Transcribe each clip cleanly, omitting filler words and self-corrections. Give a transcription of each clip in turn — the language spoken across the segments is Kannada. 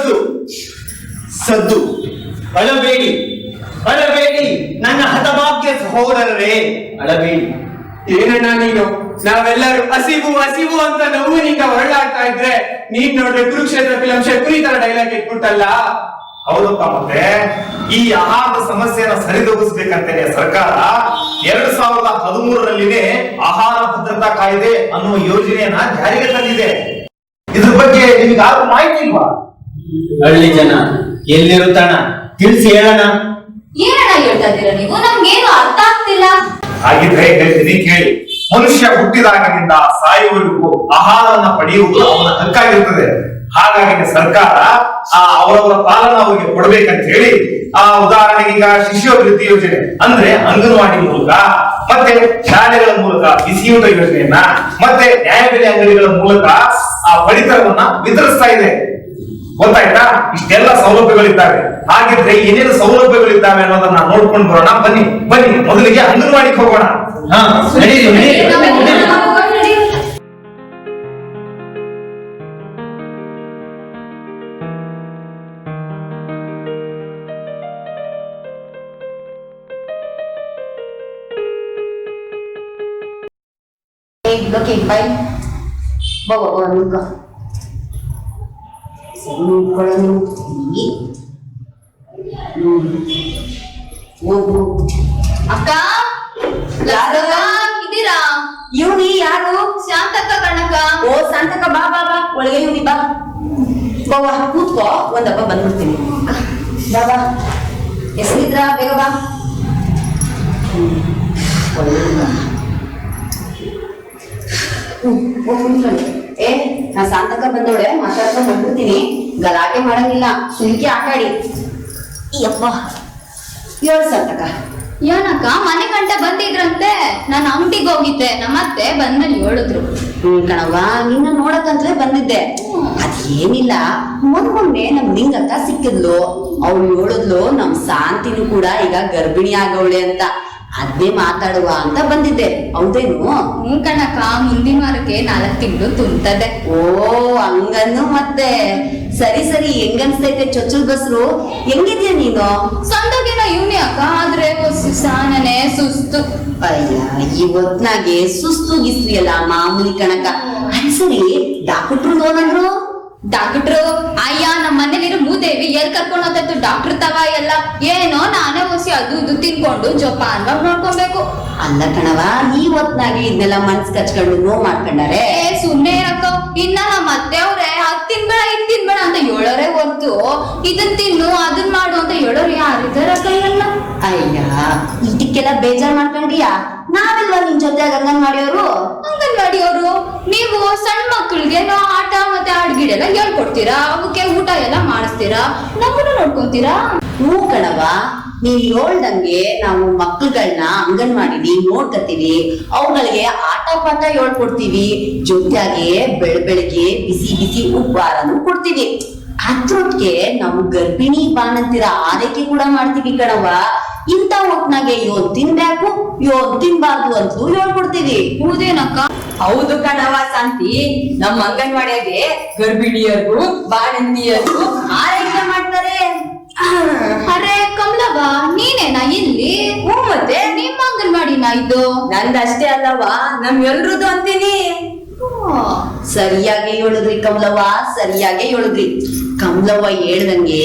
ಸದ್ದು ಸದ್ದು. ಅಳಬೇಡಿ ಅಳಬೇಡಿ ನನ್ನ ಹತಭಾಗ್ಯ ಸಹೋದರರೇ, ಅಳಬೇಡಿ. ಏನಣ್ಣ ನೀನು, ನಾವೆಲ್ಲರೂ ಹಸಿವು ಹಸಿವು ಅಂತ ನೋವಿನಿಂದ ಹೊರಳಾಡ್ತಾ ಇದ್ರೆ ನೀನ್ ನೋಡ್ರೆ ಕುರುಕ್ಷೇತ್ರ ಫಿಲಂ ಶಕುನಿ ತರ ಡೈಲಾಗ್ ಇಟ್ಬಿಟ್ಟಲ್ಲ. ಹೌದಪ್ಪ, ಮತ್ತೆ ಈ ಆಹಾರದ ಸಮಸ್ಯೆಯನ್ನ ಸರಿದೂಗಿಸ್ಬೇಕಂತೇನೆ ಸರ್ಕಾರ 2013ರಲ್ಲಿನೇ ಆಹಾರ ಭದ್ರತಾ ಕಾಯ್ದೆ ಅನ್ನುವ ಯೋಜನೆಯನ್ನ ಜಾರಿಗೆ ತಂದಿದೆ. ಇದ್ರ ಬಗ್ಗೆ ನಿಮ್ಗೆ ಯಾರು ಮಾಹಿತಿ ಇಲ್ವಾ? ಹಳ್ಳಿ ಜನ ಎಲ್ಲಿರುತ್ತಣ, ತಿಳಿಸಿ ಹೇಳೋಣ. ಏನಣ್ಣ ಹೇಳ್ತಾ ಇದ್ದೀರಾ ನೀವು? ನಮ್ಗೇನು ಅರ್ಥ ಆಗ್ತಿಲ್ಲ. ಹಾಗಿದ್ರೆ ಹೇಳ್ತೀನಿ ಕೇಳಿ. ಮನುಷ್ಯ ಹುಟ್ಟಿದಾಗಿನಿಂದ ಸಾಯುವವರೆಗೂ ಆಹಾರವನ್ನ ಪಡೆಯುವುದು ಅವನ ಹಕ್ಕಾಗಿರ್ತದೆ. ಹಾಗಾಗಿ ಸರ್ಕಾರ ಅವರವರ ಪಾಲನ ಅವರಿಗೆ ಕೊಡ್ಬೇಕಂತ ಹೇಳಿ ಉದಾಹರಣೆಗೆ ಈಗ ಶಿಷ್ಯಾಭಿವೃದ್ಧಿ ಯೋಜನೆ ಅಂದ್ರೆ ಅಂಗನವಾಡಿ ಮೂಲಕ, ಮತ್ತೆ ಶಾಲೆಗಳ ಮೂಲಕ ಬಿಸಿಯೂಟ ಯೋಜನೆಯನ್ನ, ಮತ್ತೆ ನ್ಯಾಯಬೆಲೆ ಅಂಗಡಿಗಳ ಮೂಲಕ ಆ ಪಡಿತರವನ್ನ ವಿತರಿಸ್ತಾ ಇದೆ. ಗೊತ್ತಾಯ್ತಾ? ಇಷ್ಟೆಲ್ಲ ಸೌಲಭ್ಯಗಳಿದ್ದಾವೆ. ಹಾಗಿದ್ರೆ ಏನೇನು ಸೌಲಭ್ಯಗಳಿದ್ದಾವೆ ಅನ್ನೋದನ್ನ ನೋಡ್ಕೊಂಡು ಬರೋಣ. ಬನ್ನಿ ಬನ್ನಿ, ಮೊದಲಿಗೆ ಅಂಗನವಾಡಿಗೆ ಹೋಗೋಣ. ಹಾ, ನಡೀರಿ ನಡೀರಿ. Look in fine. Bawa luka. Sini kalau ni. Akka, ಯಾರಕ್ಕ ಇದ್ದೀರಾ? ಇವನಿ ಯಾರು? ಶಾಂತಕ್ಕ ಕಣಕ್ಕ. ಓ ಶಾಂತಕ್ಕ, ಬಾ ಬಾ ಬಾ, ಒಳಗೆ ಇವನಿ ಬಾ. ಬಾವಾ ಕೂತ್ಕೋ, ಒಂದಪ್ಪ ಬಂದ್ಬಿಡ್ತೀನಿ. ಬಾ ಬಾ, ಎಷ್ಟಿದ್ರ ಬೇಗ ಬಾ. ಏ, ನಾ ಶಾಂತಕ್ಕ ಬಂದವಳೆ, ಮಾತಾಡ್ಕೊಂಡ್ ಬಂದ್ಬಿಡ್ತೀನಿ. ಗಲಾಟೆ ಮಾಡಂಗಿಲ್ಲ, ಸುಮ್ಕೆ ಆಟಾಡಿ. ಯಪ್ಪ, ಹೇಳು ಶಾಂತಕ್ಕ. ಏನಕ್ಕ ಮನೆ ಗಂಟ ಬಂದಿದ್ರಂತೆ? ನಾನು ಅಂಗಡಿಗೆ ಹೋಗಿದ್ದೆ, ನಮ್ಮತ್ತೆ ಬಂದ್ಮೇಲೆ ಹೇಳಿದ್ರು. ಕಣವ್ವ, ನಿನ್ನ ನೋಡಕ್ಕಂತಲೇ ಬಂದಿದ್ದೆ. ಅದೇನಿಲ್ಲ, ಮೊನ್ನೆ ನಮ್ ನಿಂಗಕ್ಕ ಸಿಕ್ಕಿದ್ಲು. ಅವಳು ಹೇಳಿದ್ಲು ನಮ್ ಶಾಂತಿನೂ ಕೂಡ ಈಗ ಗರ್ಭಿಣಿ ಆಗವಳೆ ಅಂತ. ಅದೇ ಮಾತಾಡುವ ಅಂತ ಬಂದಿದ್ದೆ. ಹೌದೇನು? ಕಣಕ್ಕ, ಮುಂದಿನ ವಾರಕ್ಕೆ 4 ತಿಂಗಳು ತುಂಬುತ್ತದೆ. ಓ ಹಂಗನ್ನು ಮತ್ತೆ. ಸರಿ ಸರಿ, ಹೆಂಗನ್ಸ್ತೈತೆ ಚೊಚ್ಚಲ್ ಬಸ್ರು? ಹೆಂಗಿದ್ಯಾ ನೀನು? ಸಂದಗಿನ ಇವ್ನಿ ಅಕ್ಕ, ಆದ್ರೆ ಸಾನನೆ ಸುಸ್ತು. ಅಯ್ಯ, ಈ ಹೊತ್ನಾಗೆ ಸುಸ್ತು ಗಿಸ್ತು ಎಲ್ಲ ಮಾಮೂಲಿ ಕಣಕ. ಅದ್ ಸರಿ, ಡಾಕ್ಟ್ರು ಏನಂದ್ರು? ಡಾಕ್ಟ್ರು ಅಯ್ಯ ನಮ್ಮ ಮನೇಲಿರೋ ಮೂದೇವಿ ಎಲ್ ಕರ್ಕೊಂಡು ಹೋಗ್ತಾಯಿತ್ತು ಡಾಕ್ಟರ್ ತವ ಎಲ್ಲ. ಏನೋ ನಾನೇ ಹೊಸಿ ಅದು ಇದು ತಿನ್ಕೊಂಡು ಜೋಪಾನ್ವಾಗಿ ನೋಡ್ಕೊಬೇಕು. ಅಲ್ಲ ಕಣವ, ಈ ಹೊತ್ನಾಗೆ ಇದನ್ನೆಲ್ಲ ಮನ್ಸ್ ಕಚ್ಕೊಂಡು ನೋವು ಮಾಡ್ಕೊಂಡಾರೆ. ಸುಮ್ನೆ ಇರಕ್ಕ. ಇನ್ನ ನಮ್ಮ ಅತ್ತೆ ಅವ್ರೆ ಅದ್ ತಿನ್ಬೇಡ ಇದ್ ತಿನ್ಬೇಡ ಅಂತ ಹೇಳೋರೆ ಹೊರ್ತು ಇದನ್ ತಿನ್ನು ಅದನ್ ಮಾಡು ಅಂತ ಹೇಳೋರು ಯಾರಿದಾರಕ್ಕ ಇರಲ್ಲ. ಅಯ್ಯ, ಇದಕ್ಕೆಲ್ಲ ಬೇಜಾರ್ ಮಾಡ್ಕೊಂಡ್ರಿಯಾ? ನಾವೆಲ್ಲ ನಿನ್ ಜೊತೆ ಅಂಗನವಾಡಿಯವರು. ಅಂಗನವಾಡಿಯವರು ನೀವು ಸಣ್ಣ ಮಕ್ಕಳಿಗೆ ಆಟ ಮತ್ತೆ ಆಡ್ಗಿಡೆಲ್ಲ ಹೇಳ್ಕೊಡ್ತೀರಾ, ಅವಕ್ಕೆ ಊಟ ಎಲ್ಲ ಮಾಡಿಸ್ತೀರಾ, ನಮ್ಮನ್ನ ನೋಡ್ಕೊಂತೀರಾ. ಹ್ಞೂ ಕಣವ, ನೀವ್ ಹೇಳ್ದಂಗೆ ನಾವು ಮಕ್ಕಳುಗಳನ್ನ ಅಂಗನವಾಡಿಲಿ ನೋಡ್ಕತೀವಿ. ಅವುಗಳಿಗೆ ಆಟ ಪಾಠ ಹೇಳ್ಕೊಡ್ತೀವಿ. ಜೊತೆಗೆ ಬೆಳಗ್ಗೆ ಬಿಸಿ ಬಿಸಿ ಉಪಹಾರನು ಕೊಡ್ತೀವಿ. ಅದ್ರೊಟ್ಟಿಗೆ ನಾವು ಗರ್ಭಿಣಿ ಬಾಣಂತಿರ ಆರೈಕೆ ಕೂಡ ಮಾಡ್ತೀವಿ ಕಣವ. ಇಂಥ ಹೊತ್ನಾಗೆ ಯೋನ್ ತಿನ್ಬೇಕು ಯೋನ್ ತಿನ್ಬಾರ್ದು ಅಂತೂ ಹೇಳ್ಕೊಡ್ತೀವಿ. ಹೌದೇನಕ್ಕ? ಹೌದು ಕಣವ ಶಾಂತಿ, ನಮ್ಮ ಅಂಗನವಾಡಿಯಾಗೆ ಗರ್ಭಿಣಿಯರು ಬಾಣಂತಿಯರು ಆರೈಕೆ ಮಾಡ್ತಾರೆ. ಅರೆ ಕಮಲವ್ವ, ನೀನೇನಾ ಇಲ್ಲಿ? ಹ್ಞೂ ಮತ್ತೆ, ನಿಮ್ಮ ಅಂಗನವಾಡಿನ ಇದು? ನಂದಷ್ಟೇ ಅಲ್ಲವಾ, ನಮ್ ಎಲ್ರದ್ದು ಅಂತೀನಿ. ಸರಿಯಾಗಿ ಹೇಳಿದ್ರಿ ಕಮಲವ್ವ, ಸರಿಯಾಗಿ ಹೇಳಿದ್ರಿ. ಕಮಲವ್ವ ಹೇಳ್ದಂಗೆ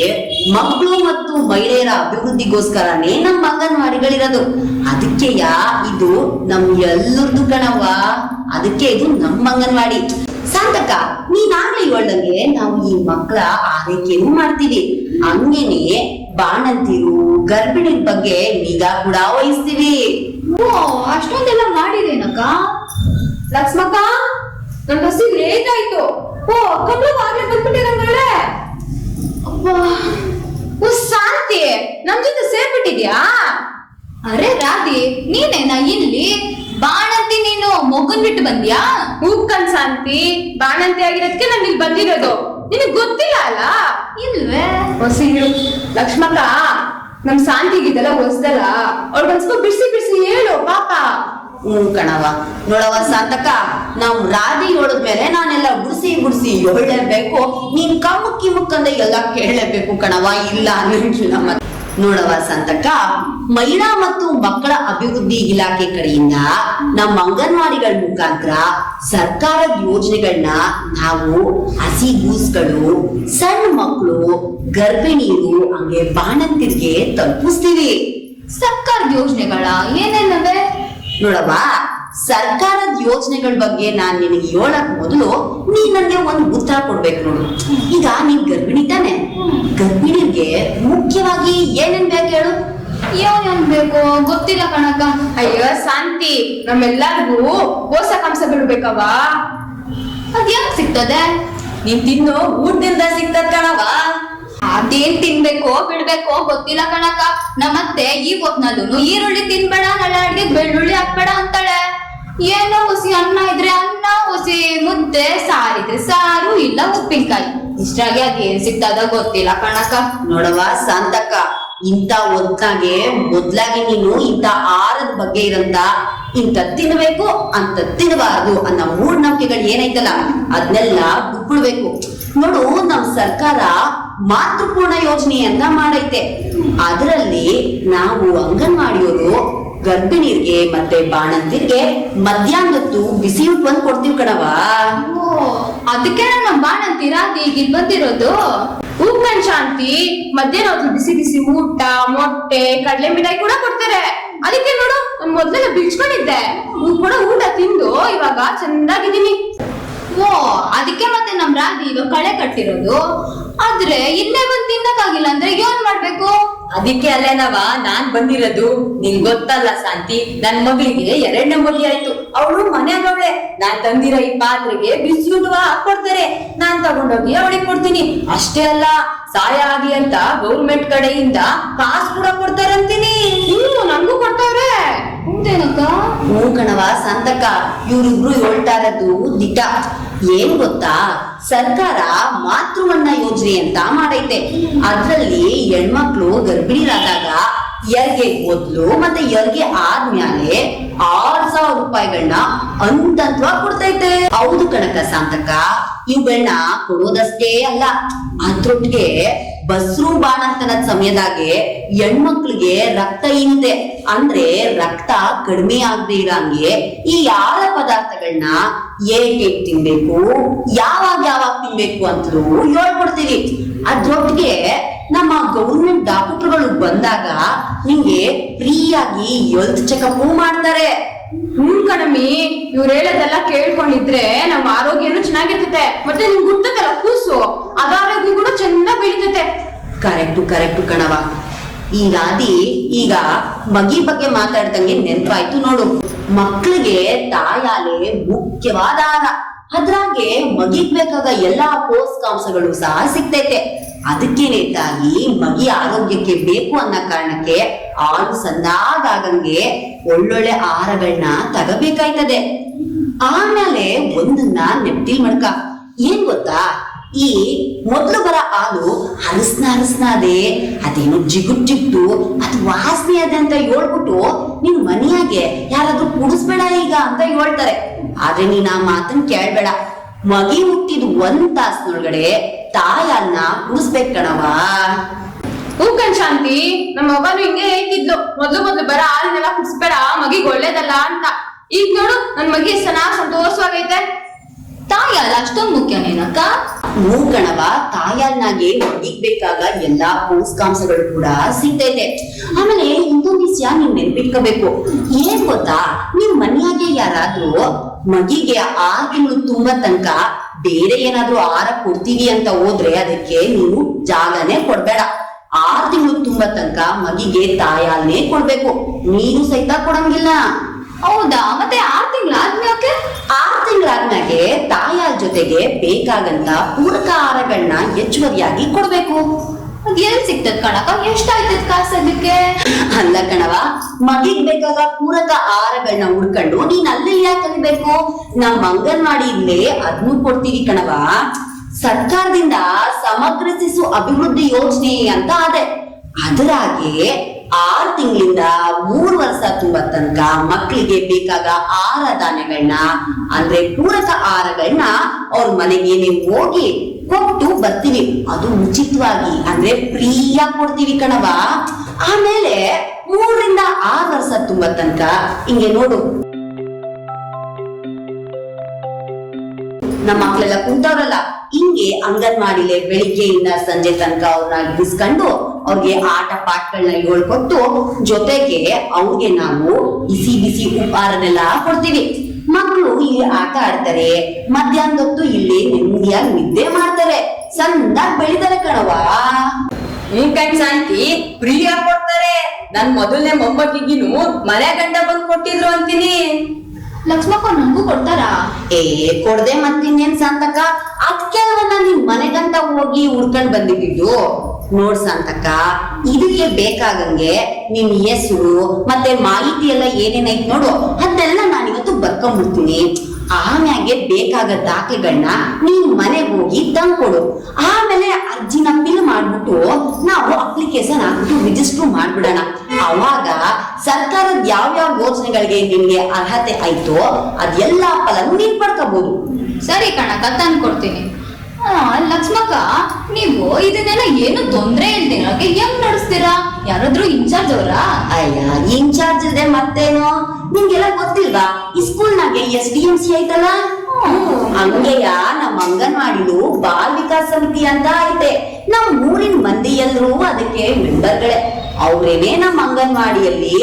ಮಕ್ಕಳು ಮತ್ತು ಮಹಿಳೆಯರ ಅಭಿವೃದ್ಧಿಗೋಸ್ಕರನೇ ನಮ್ಮ ಅಂಗನವಾಡಿಗಳಿರೋದು. ಅದಕ್ಕೆಯ ಇದು ನಮ್ ಎಲ್ಲರದು ಕಣವ್ವ. ಅದಕ್ಕೆ ಇದು ನಮ್ಮ ಅಂಗನವಾಡಿ. ಶಾಂತಕ್ಕ, ನೀನಾಗ್ಲೇ ಹೇಳ್ದಂಗೆ ನಾವು ಈ ಮಕ್ಕಳ ಆರೈಕೆನೂ ಮಾಡ್ತೀವಿ. ಹಂಗೇನೆ ಬಾಣಂತಿರು ಗರ್ಭಿಣಿ ಬಗ್ಗೆ ನಿಗಾ ಕೂಡ ವಹಿಸ್ತೀವಿ. ಓ, ಅಷ್ಟೊಂದೆಲ್ಲ ಮಾಡಿದೇನಕ್ಕ? ಲಕ್ಷ್ಮಕ್ಕ, ನನ್ ಹಸಿ ಲೇಟ್ ಆಯ್ತು. ಓ ಕಮಲವ್ವ ಆಗ್ಲೇ ಬಂದ್ಬಿಟ್ಟಿರಂಗಳೆ. ಓ ಶಾಂತಿ, ನಮ್ ಜೊತೆ ಸೇರ್ಬಿಟ್ಟಿದ್ಯಾ? ಅರೆ ರಾಧಿ, ನೀನೇನಾ ಇಲ್ಲಿ? ಬಾಣಂತಿ ನೀನು ಮಗುನ್ ಬಿಟ್ಟು ಬಂದ್ಯಾ? ಹೂಕನ್ ಶಾಂತಿ, ಬಾಣಂತಿ ಆಗಿರೋದಕ್ಕೆ ನಾನು ಇಲ್ಲಿ ಬಂದಿರೋದು. ನಿನಗ್ ಗೊತ್ತಿಲ್ಲ ಅಲ್ಲ? ಇಲ್ವೇ? ಹೊಸಿ ಲಕ್ಷ್ಮಕ್ಕ, ನಮ್ ಶಾಂತಿಗಿದೆಲ್ಲ ಹೊಸ್ದಲ್ಲ, ಅವ್ಳಿಗೊಂದ್ ಸ್ವಲ್ಪ ಬಿಸಿ ಬಿಸಿ ಹೇಳು ಪಾಪ. ಕಣವ. ನೋಡವ ಸಾಂತಕ್ಕ, ನಾವ್ ರಾಧಿ ಹೇಳದ್ಮೇಲೆ ನಾನೆಲ್ಲ ಗುಡ್ಸಿ ಹೇಳಲೇಬೇಕು. ನೀನ್ ಕಮ್ಮಕ್ಕಿ ಮುಕ್ಕಂದ ಎಲ್ಲ ಕೇಳಲೇಬೇಕು ಕಣವ, ಇಲ್ಲ ಅನ್ನಂಗಿಲ್ಲ. ಮತ್ತೆ ನೋಡವ ಸಾಂತಕ್ಕ, ಮಹಿಳಾ ಮತ್ತು ಮಕ್ಕಳ ಅಭಿವೃದ್ಧಿ ಇಲಾಖೆ ಕಡೆಯಿಂದ ನಮ್ಮ ಅಂಗನವಾಡಿಗಳ ಮುಖಾಂತರ ಸರ್ಕಾರದ ಯೋಜನೆಗಳನ್ನ ನಾವು ಹಸಿ ಗೂಸ್ಗಳು, ಸಣ್ಣ ಮಕ್ಕಳು, ಗರ್ಭಿಣಿಯರು, ಹಂಗೆ ಬಾಣಂತಿರಿಗೆ ತಲುಪಿಸ್ತೀವಿ. ಸರ್ಕಾರದ ಯೋಜನೆಗಳ ಏನೇನವೆ? ನೋಡವ್ವ, ಸರ್ಕಾರದ ಯೋಜನೆಗಳ ಬಗ್ಗೆ ನಾನ್ ನಿನಗೆ ಹೇಳಕ್ ಮೊದಲು ನೀನ್ ನನಗೆ ಒಂದು ಉತ್ತರ ಕೊಡ್ಬೇಕು ನೋಡು. ಈಗ ನೀನ್ ಗರ್ಭಿಣಿ ತಾನೆ, ಗರ್ಭಿಣಿಗೆ ಮುಖ್ಯವಾಗಿ ಏನೇನ್ ಬೇಕು ಹೇಳು? ಏನ್ ಬೇಕು ಗೊತ್ತಿಲ್ಲ ಕಣಕ್ಕ. ಅಯ್ಯೋ ಶಾಂತಿ, ನಮ್ಮೆಲ್ಲರಿಗೂ ಪೋಷಕಾಂಶಗಳು ಬೇಕವ. ಅದ್ಯಾಕ್ ಸಿಗ್ತದೆ? ನೀನ್ ತಿನ್ನು ಊಟದಿಂದ ಸಿಗ್ತದ ಕಣವ. ಅದೇನ್ ತಿನ್ಬೇಕೋ ಬಿಡ್ಬೇಕೋ ಗೊತ್ತಿಲ್ಲ ಕಣಕ್ಕ. ನಮ್ಮತ್ತೆ ಈ ಹೊತ್ನಲ್ಲೂ ಈರುಳ್ಳಿ ತಿನ್ಬೇಡ, ನಲ್ಲ ಅಡ್ಗೆ ಬೆಳ್ಳುಳ್ಳಿ ಹಾಕ್ಬೇಡ ಅಂತಾಳೆ. ಏನೋ ಹುಸಿ ಅನ್ನ ಇದ್ರೆ ಅನ್ನ, ಹುಸಿ ಮುದ್ದೆ, ಸಾರಿದ್ರೆ ಸಾರು, ಇಲ್ಲ ಉಪ್ಪಿನಕಾಯಿ. ಇಷ್ಟಾಗಿ ಅದೇನ್ ಸಿಗ್ತದ ಗೊತ್ತಿಲ್ಲ ಕಣಕ್ಕ. ನೋಡವ ಶಾಂತಕ್ಕ, ಇಂಥ ಹೊತ್ನಾಗೆ ಮೊದ್ಲಾಗಿ ನೀನು ಇಂಥ ಆಹಾರದ ಬಗ್ಗೆ ಇರಂತ ಇಂಥ ತಿನ್ಬೇಕು ಅಂತ ತಿನ್ನಬಾರದು ಅನ್ನೋ ಮೂಢನಂಬಿಕೆಗಳು ಏನೈತಲ್ಲ ಅದನ್ನೆಲ್ಲ ಬಿಟ್ಬಿಡ್ಬೇಕು. ನೋಡು, ನಮ್ ಸರ್ಕಾರ ಮಾತೃಪೂರ್ಣ ಯೋಜನೆ ಅಂತ ಮಾಡೈತೆ. ಅದರಲ್ಲಿ ನಾವು ಅಂಗನವಾಡಿಯವರು ಗರ್ಭಿಣಿಯರಿಗೆ ಮತ್ತೆ ಬಾಣಂತಿರ್ಗೆ ಮಧ್ಯಾಹ್ನದೊತ್ತು ಬಿಸಿ ಊಟ ಬಂದು ಕೊಡ್ತೀವಿ ಕಣವ. ಅದಕ್ಕೆ ನಮ್ಮ ಬಾಣಂತೀರ ಈಗ ಇಲ್ಲಿ ಬಂದಿರೋದು. ಹೂಕಣ್ ಶಾಂತಿ, ಮಧ್ಯಾಹ್ನ ಹೊತ್ತು ಬಿಸಿ ಬಿಸಿ ಊಟ, ಮೊಟ್ಟೆ, ಕಡಲೆ ಮಿಠಾಯಿ ಕೂಡ ಕೊಡ್ತಾರೆ. ಅದಕ್ಕೆ ನೋಡು, ನಾನ್ ಮೊದ್ಲೆಲ್ಲ ಬಿಡ್ಸ್ಕೊಂಡಿದ್ದೆ. ನೀವ್ ಕೂಡ ಊಟ ತಿಂದು ಇವಾಗ ಚೆನ್ನಾಗಿದ್ದೀನಿ. ಓ, ಅದಕ್ಕೆ ಮತ್ತೆ ನಮ್ ರಾಧಿ ಇವಾಗ ಕಳೆ ಕಟ್ಟಿರೋದು. ಆದ್ರೆ ಇಲ್ಲೇ ಬಂದ್ ತಿನ್ನಕ್ಕಾಗಿಲ್ಲ ಅಂದ್ರೆ ಏನ್ ಮಾಡ್ಬೇಕು? ಅದಕ್ಕೆ ಅಲ್ಲೇನವ ನಾನ್ ಬಂದಿರೋದು. ನಿಂಗ್ ಗೊತ್ತಲ್ಲ ಶಾಂತಿ, ನನ್ ಮಗಳಿಗೆ 2ನೇ ಮದುವೆ ಆಯ್ತು. ಅವಳು ಮನೆಯಾಗವಳೆ. ನಾನ್ ತಂದಿರೋ ಈ ಪಾತ್ರೆಗೆ ಬಿಸಿ ಊಟ ಹಾಕೊಡ್ತಾರೆ. ನಾನ್ ತಗೊಂಡೋಗಿ ಅವಳಿಗೆ ಕೊಡ್ತೀನಿ. ಅಷ್ಟೇ ಅಲ್ಲ, ಸಹಾಯ ಆಗಿ ಅಂತ ಗೌರ್ಮೆಂಟ್ ಕಡೆಯಿಂದ ಕಾಸು ಕೂಡ ಕೊಡ್ತಾರಂತೀನಿ. ನನ್ಗೂ ಕೊಡ್ತಾವ್ರೆ. ಮುಂದೇನಕ್ಕ? ಹ್ಞೂ ಕಣವ ಶಾಂತಕ್ಕ, ಇವ್ರಿಬ್ರು ಹೇಳ್ತಾ ಇರೋದು ದಿಟ. ಏನ್ ಗೊತ್ತಾ, ಸರ್ಕಾರ ಮಾತೃವನ್ನ ಯೋಜನೆ ಅಂತ ಮಾಡೈತೆ. ಅದ್ರಲ್ಲಿ ಹೆಣ್ಮಕ್ಳು ಗರ್ಭಿಣಿರಾದಾಗ ಹೆರಿಗೆ ಮೊದ್ಲು ಮತ್ತೆ ಹೆರಿಗೆ ಆದ್ಮೇಲೆ 6,000 ರೂಪಾಯಿಗಳನ್ನ ಹಂತವಾಗಿ ಕೊಡ್ತೈತೆ. ಹೌದು ಕಣಕ ಶಾಂತಕ್ಕ, ಇವುಗಳನ್ನ ಕೊಡೋದಷ್ಟೇ ಅಲ್ಲ, ಅದ್ರೊಟ್ಟಿಗೆ ಬಸ್ರು ಬಾಣಂತನದ ಸಮಯದಾಗೆ ಹೆಣ್ಮಕ್ಳಿಗೆ ರಕ್ತಹೀನತೆ ಅಂದ್ರೆ ರಕ್ತ ಕಡಿಮೆ ಆಗದೆ ಇರಂಗೆ ಈ ಆಹಾರ ಪದಾರ್ಥಗಳನ್ನ ಏಕೆ ತಿನ್ಬೇಕು, ಯಾವಾಗ ತಿನ್ಬೇಕು ಅಂತಲೂ ಹೇಳ್ಕೊಡ್ತೀವಿ. ಅದ್ರೊಟ್ಟಿಗೆ ನಮ್ಮ ಗೌರ್ಮೆಂಟ್ ಡಾಕ್ಟರ್ಗಳು ಬಂದಾಗ ನಿಂಗೆ ಫ್ರೀಯಾಗಿ ಹೆಲ್ತ್ ಚೆಕಪ್ ಮಾಡ್ತಾರೆ. ಕಣಮಿ, ಇವ್ರು ಹೇಳೋದೆಲ್ಲ ಕೇಳ್ಕೊಂಡಿದ್ರೆ ನಮ್ಮ ಆರೋಗ್ಯನೂ ಚೆನ್ನಾಗಿರ್ತೈತೆ. ಮತ್ತೆ ನಿಮ್ಗೆ ಗುರ್ತದಲ್ಲ ಕೂಸು, ಅದ ಆರೋಗ್ಯ ಕೂಡ ಚೆನ್ನಾಗಿ ಬೆಳಿತೈತೆ. ಕರೆಕ್ಟು ಕಣವ. ಈ ರಾಧಿ ಈಗ ಮಗಿ ಬಗ್ಗೆ ಮಾತಾಡ್ದಂಗೆ ನೆನಪಾಯ್ತು ನೋಡು. ಮಕ್ಕಳಿಗೆ ತಾಯಾಲೆ ಮುಖ್ಯವಾದ ಆಹಾರ. ಅದ್ರಾಗೆ ಮಗಿಗ್ ಬೇಕಾದ ಎಲ್ಲಾ ಪೋಷಕಾಂಶಗಳು ಸಹ ಸಿಗ್ತೈತೆ. ಅದಕ್ಕೇನೆ ತಾಯಿ ಮಗಿ ಆರೋಗ್ಯಕ್ಕೆ ಬೇಕು ಅನ್ನೋ ಕಾರಣಕ್ಕೆ ಹಾಲು ಸಂದಾಗಂಗೆ ಒಳ್ಳೊಳ್ಳೆ ಆಹಾರಗಳನ್ನ ತಗಬೇಕಾಯ್ತದೆ. ಆಮೇಲೆ ಒಂದನ್ನ ನೆಪ್ಟಿಲ್ ಮಾಡ್ಕ. ಏನ್ ಗೊತ್ತಾ, ಈ ಮೊದ್ಲು ಬರ ಹಾಲು ಹರಸ್ನ ಅದೇ, ಅದೇನು ಜಿಗುಟ್ಟು ಅದು ವಾಸನೆ ಅದೇ ಅಂತ ಹೇಳ್ಬಿಟ್ಟು ನೀನ್ ಮನೆಯಾಗೆ ಯಾರಾದ್ರೂ ಕುಡಿಸ್ಬೇಡ ಈಗ ಅಂತ ಹೇಳ್ತಾರೆ. ಆದ್ರೆ ನೀನ್ ಆ ಮಾತನ್ನ ಕೇಳ್ಬೇಡ. ಮಗಿ ಹುಟ್ಟಿದ್ 1 ತಾಸಿನೊಳಗಡೆ ತಾಯನ್ನ ಕುಡಿಸ್ಬೇಕ್ ಕಣವ. ಹೂಕಣ್ ಶಾಂತಿ, ನಮ್ಮ ಅವ್ವನು ಹಿಂಗೆ ಹೇಳ್ತಿದ್ಲು, ಮೊದ್ಲು ಬರ ಹಾಲಿನೆಲ್ಲ ಕುಡಿಸ್ಬೇಡ, ಮಗಿಗ್ ಒಳ್ಳೇದಲ್ಲ ಅಂತ. ಈಗ ನೋಡು, ನನ್ ಮಗಿ ಚೆನ್ನಾಗ್ ಸಂತೋಷವಾಗೈತೆ. ತಾಯಿ ಅಲ್ಲ ಅಷ್ಟೊಂದು ಮುಖ್ಯನೇನಕ್ಕ? ಹ್ಞೂ ಕಣವ, ತಾಯಲ್ನಾಗೆ ಮಗಿಗ್ ಬೇಕಾಗ ಎಲ್ಲಾ ಪೋಷಕಾಂಶಗಳು ಕೂಡ ಸಿಗ್ತೈತೆ. ಆಮೇಲೆ ಇನ್ನೊಂದ್ ವಿಷಯ ನೀವ್ ನೆನ್ಪಿಟ್ಕೋಬೇಕು. ಏನ್ ಗೊತ್ತಾ, ನಿಮ್ ಮನೆಯಾಗೆ ಯಾರಾದ್ರೂ ಮಗಿಗೆ 6 ತಿಂಗಳು ತುಂಬ ತನಕ ಬೇರೆ ಏನಾದ್ರೂ ಆಹಾರ ಕೊಡ್ತೀವಿ ಅಂತ ಹೋದ್ರೆ ಅದಕ್ಕೆ ನೀನು ಜಾಗನೇ ಕೊಡ್ಬೇಡ. 6 ತಿಂಗಳು ತುಂಬ ತನಕ ಮಗಿಗೆ ತಾಯಾಲ್ನೇ ಕೊಡ್ಬೇಕು. ನೀನು ಸಹಿತ ಕೊಡಂಗಿಲ್ಲ. ಹೌದಾ? ಮತ್ತೆ 6 ತಿಂಗಳಾದ್ಮೇಲೆ 6 ತಿಂಗಳಾದ್ಮೇಲೆ ತಾಯಾಲ್ ಜೊತೆಗೆ ಬೇಕಾಗಂತ ಪೂರಕ ಆಹಾರಗಳನ್ನ ಹೆಚ್ಚುವರಿಯಾಗಿ ಕೊಡ್ಬೇಕು. ಅದ್ ಎಲ್ ಸಿಗ್ತದ ಕಣಕ? ಎಷ್ಟಾಯ್ತದ ಕಾಸು ಅದಕ್ಕೆ? ಅಲ್ಲ ಕಣವ, ಮಗಿಗ್ ಬೇಕಾಗ ಪೂರಕ ಆಹಾರಗಳನ್ನ ಹುಡ್ಕೊಂಡು ನೀನ್ ಅಲ್ಲೇ ಯಾಕೆ ಕಲಿಬೇಕು? ನಮ್ಮ ಅಂಗನವಾಡಿ ಇಲ್ಲೇ ಅದ್ನು ಕೊಡ್ತೀವಿ ಕಣವ. ಸರ್ಕಾರದಿಂದ ಸಮಗ್ರ ಶಿಶು ಅಭಿವೃದ್ಧಿ ಯೋಜನೆ ಅಂತ ಅದೆ. ಅದರಾಗೆ 6 ತಿಂಗಳಿಂದ 3 ವರ್ಷ ತುಂಬ ತನಕ ಮಕ್ಕಳಿಗೆ ಬೇಕಾದ ಆಹಾರ ಧಾನ್ಯಗಳನ್ನ ಅಂದ್ರೆ ಪೂರಕ ಆಹಾರಗಳನ್ನ ಅವ್ರ ಮನೆಗೆ ನೀವು ಹೋಗಿ ಕೊಟ್ಟು ಬರ್ತೀವಿ. ಅದು ಉಚಿತವಾಗಿ ಅಂದ್ರೆ ಫ್ರೀಯಾಗಿ ಕೊಡ್ತೀವಿ ಕಣವ. ಆಮೇಲೆ 3 ರಿಂದ 6 ವರ್ಷ ತುಂಬ ತನಕ ಹಿಂಗೆ ನೋಡು, ನಮ್ಮ ಮಕ್ಕಳೆಲ್ಲ ಕುಂತವ್ರಲ್ಲ, ಹಿಂಗೆ ಅಂಗನವಾಡಿಲೆ ಬೆಳಿಗ್ಗೆಯಿಂದ ಸಂಜೆ ತನಕ ಅವ್ರನ್ನ ಇರಿಸ್ಕೊಂಡು ಅವ್ರಿಗೆ ಆಟ ಪಾಠಗಳನ್ನ ಹೇಳ್ಕೊಟ್ಟು ಜೊತೆಗೆ ಅವ್ರಿಗೆ ನಾವು ಬಿಸಿ ಬಿಸಿ ಉಪಹಾರನೆಲ್ಲ ಕೊಡ್ತೀವಿ. ಮಕ್ಕಳು ಇಲ್ಲಿ ಆಟ ಆಡ್ತಾರೆ, ಮಧ್ಯಾಹ್ನದ ಹೊತ್ತು ಇಲ್ಲಿ ನೆಮ್ಮದಿಯಾಗಿ ನಿದ್ದೆ ಮಾಡ್ತಾರೆ, ಸಣ್ಣದಾಗಿ ಬೆಳಿತಾರೆ ಕಣವಾ. ಕಣ್ ಶಾಂತಿ, ಫ್ರೀಯಾಗಿ ಕೊಡ್ತಾರೆ. ನನ್ ಮೊದಲನೇ ಮೊಮ್ಮಕ್ಕಿಗಿನು ಮನೆ ಗಂಡ ಬಂದ್ ಕೊಟ್ಟಿದ್ರು ಅಂತೀನಿ. ಲಕ್ಷ್ಮಕ್ಕ ನಂಗೂ ಕೊಡ್ತಾರಾ? ಕೊಡ್ದೆ ಮತ್ತಿನ್ನೇನ್ ಶಾಂತಕ್ಕ, ಅದಕ್ಕೆಲ್ವನ್ನ ನಿಮ್ ಮನೆಗಂತ ಹೋಗಿ ಹುಡ್ಕೊಂಡ್ ಬಂದಿದ್ದು. ನೋಡ್ ಶಾಂತಕ್ಕ, ಇದಕ್ಕೆ ಬೇಕಾಗಂಗೆ ನಿಮ್ ಹೆಸರು ಮತ್ತೆ ಮಾಹಿತಿ ಎಲ್ಲ ಏನೇನೈತ್ ನೋಡು, ಅದನ್ನೆಲ್ಲ ನಾನಿವತ್ತು ಬರ್ಕೊಂಡ್ಬಿಡ್ತೀನಿ. ಆಮ್ಯಾಗೆ ಬೇಕಾದ ದಾಖಲೆಗಳನ್ನ ನೀನ್ ಮನೆಗೆ ಹೋಗಿ ತಂದ್ಕೊಡು. ಆಮೇಲೆ ಅರ್ಜಿನ ಫಿಲ್ ಮಾಡ್ಬಿಟ್ಟು ನಾವು ಅಪ್ಲಿಕೇಶನ್ ಹಾಕ್ಬಿಟ್ಟು ರಿಜಿಸ್ಟರ್ ಮಾಡ್ಬಿಡೋಣ. ಅವಾಗ ಸರ್ಕಾರದ ಯಾವ್ಯಾವ ಯೋಜನೆಗಳಿಗೆ ನಿನ್ಗೆ ಅರ್ಹತೆ ಆಯ್ತೋ ಅದೆಲ್ಲ ಫಲನು ನೀನ್ ಪಡ್ಕೋಬಹುದು. ಸರಿ ಕಣಕ್ಕ, ತಂದ್ಕೊಡ್ತೀನಿ. ಲಕ್ಷ್ಮಕ್ಕ, ನೀವು ಇದನ್ನೆಲ್ಲ ಏನು ತೊಂದ್ರೆ ಇಲ್ದಿರೋಕೆ ಹೆಂಗ್ ನಡೆಸ್ತೀರಾ? ಯಾರಾದ್ರೂ ಇನ್ಚಾರ್ಜ್ ಅವರಾ? ಅಯ್ಯ, ಇನ್ಚಾರ್ಜ್ ಇದೆ ಮತ್ತೇನು, ನಿಮ್ಗೆಲ್ಲ ಗೊತ್ತಿಲ್ವಾ? ಈ ಸ್ಕೂಲ್ನಾಗೆ SDMC ಐತಲ್ಲ, ಹಂಗೆಯ ನಮ್ಮ ಅಂಗನವಾಡಿಲು ಬಾಲ್ ವಿಕಾಸ್ ಸಮಿತಿ ಅಂತ ಐತೆ. ನಮ್ ಊರಿನ ಮಂದಿ ಎಲ್ರು ಅದಕ್ಕೆ ಮೆಂಬರ್ಗಳೇ. ಅವ್ರೇನೆ ನಮ್ಮ ಅಂಗನವಾಡಿಯಲ್ಲಿ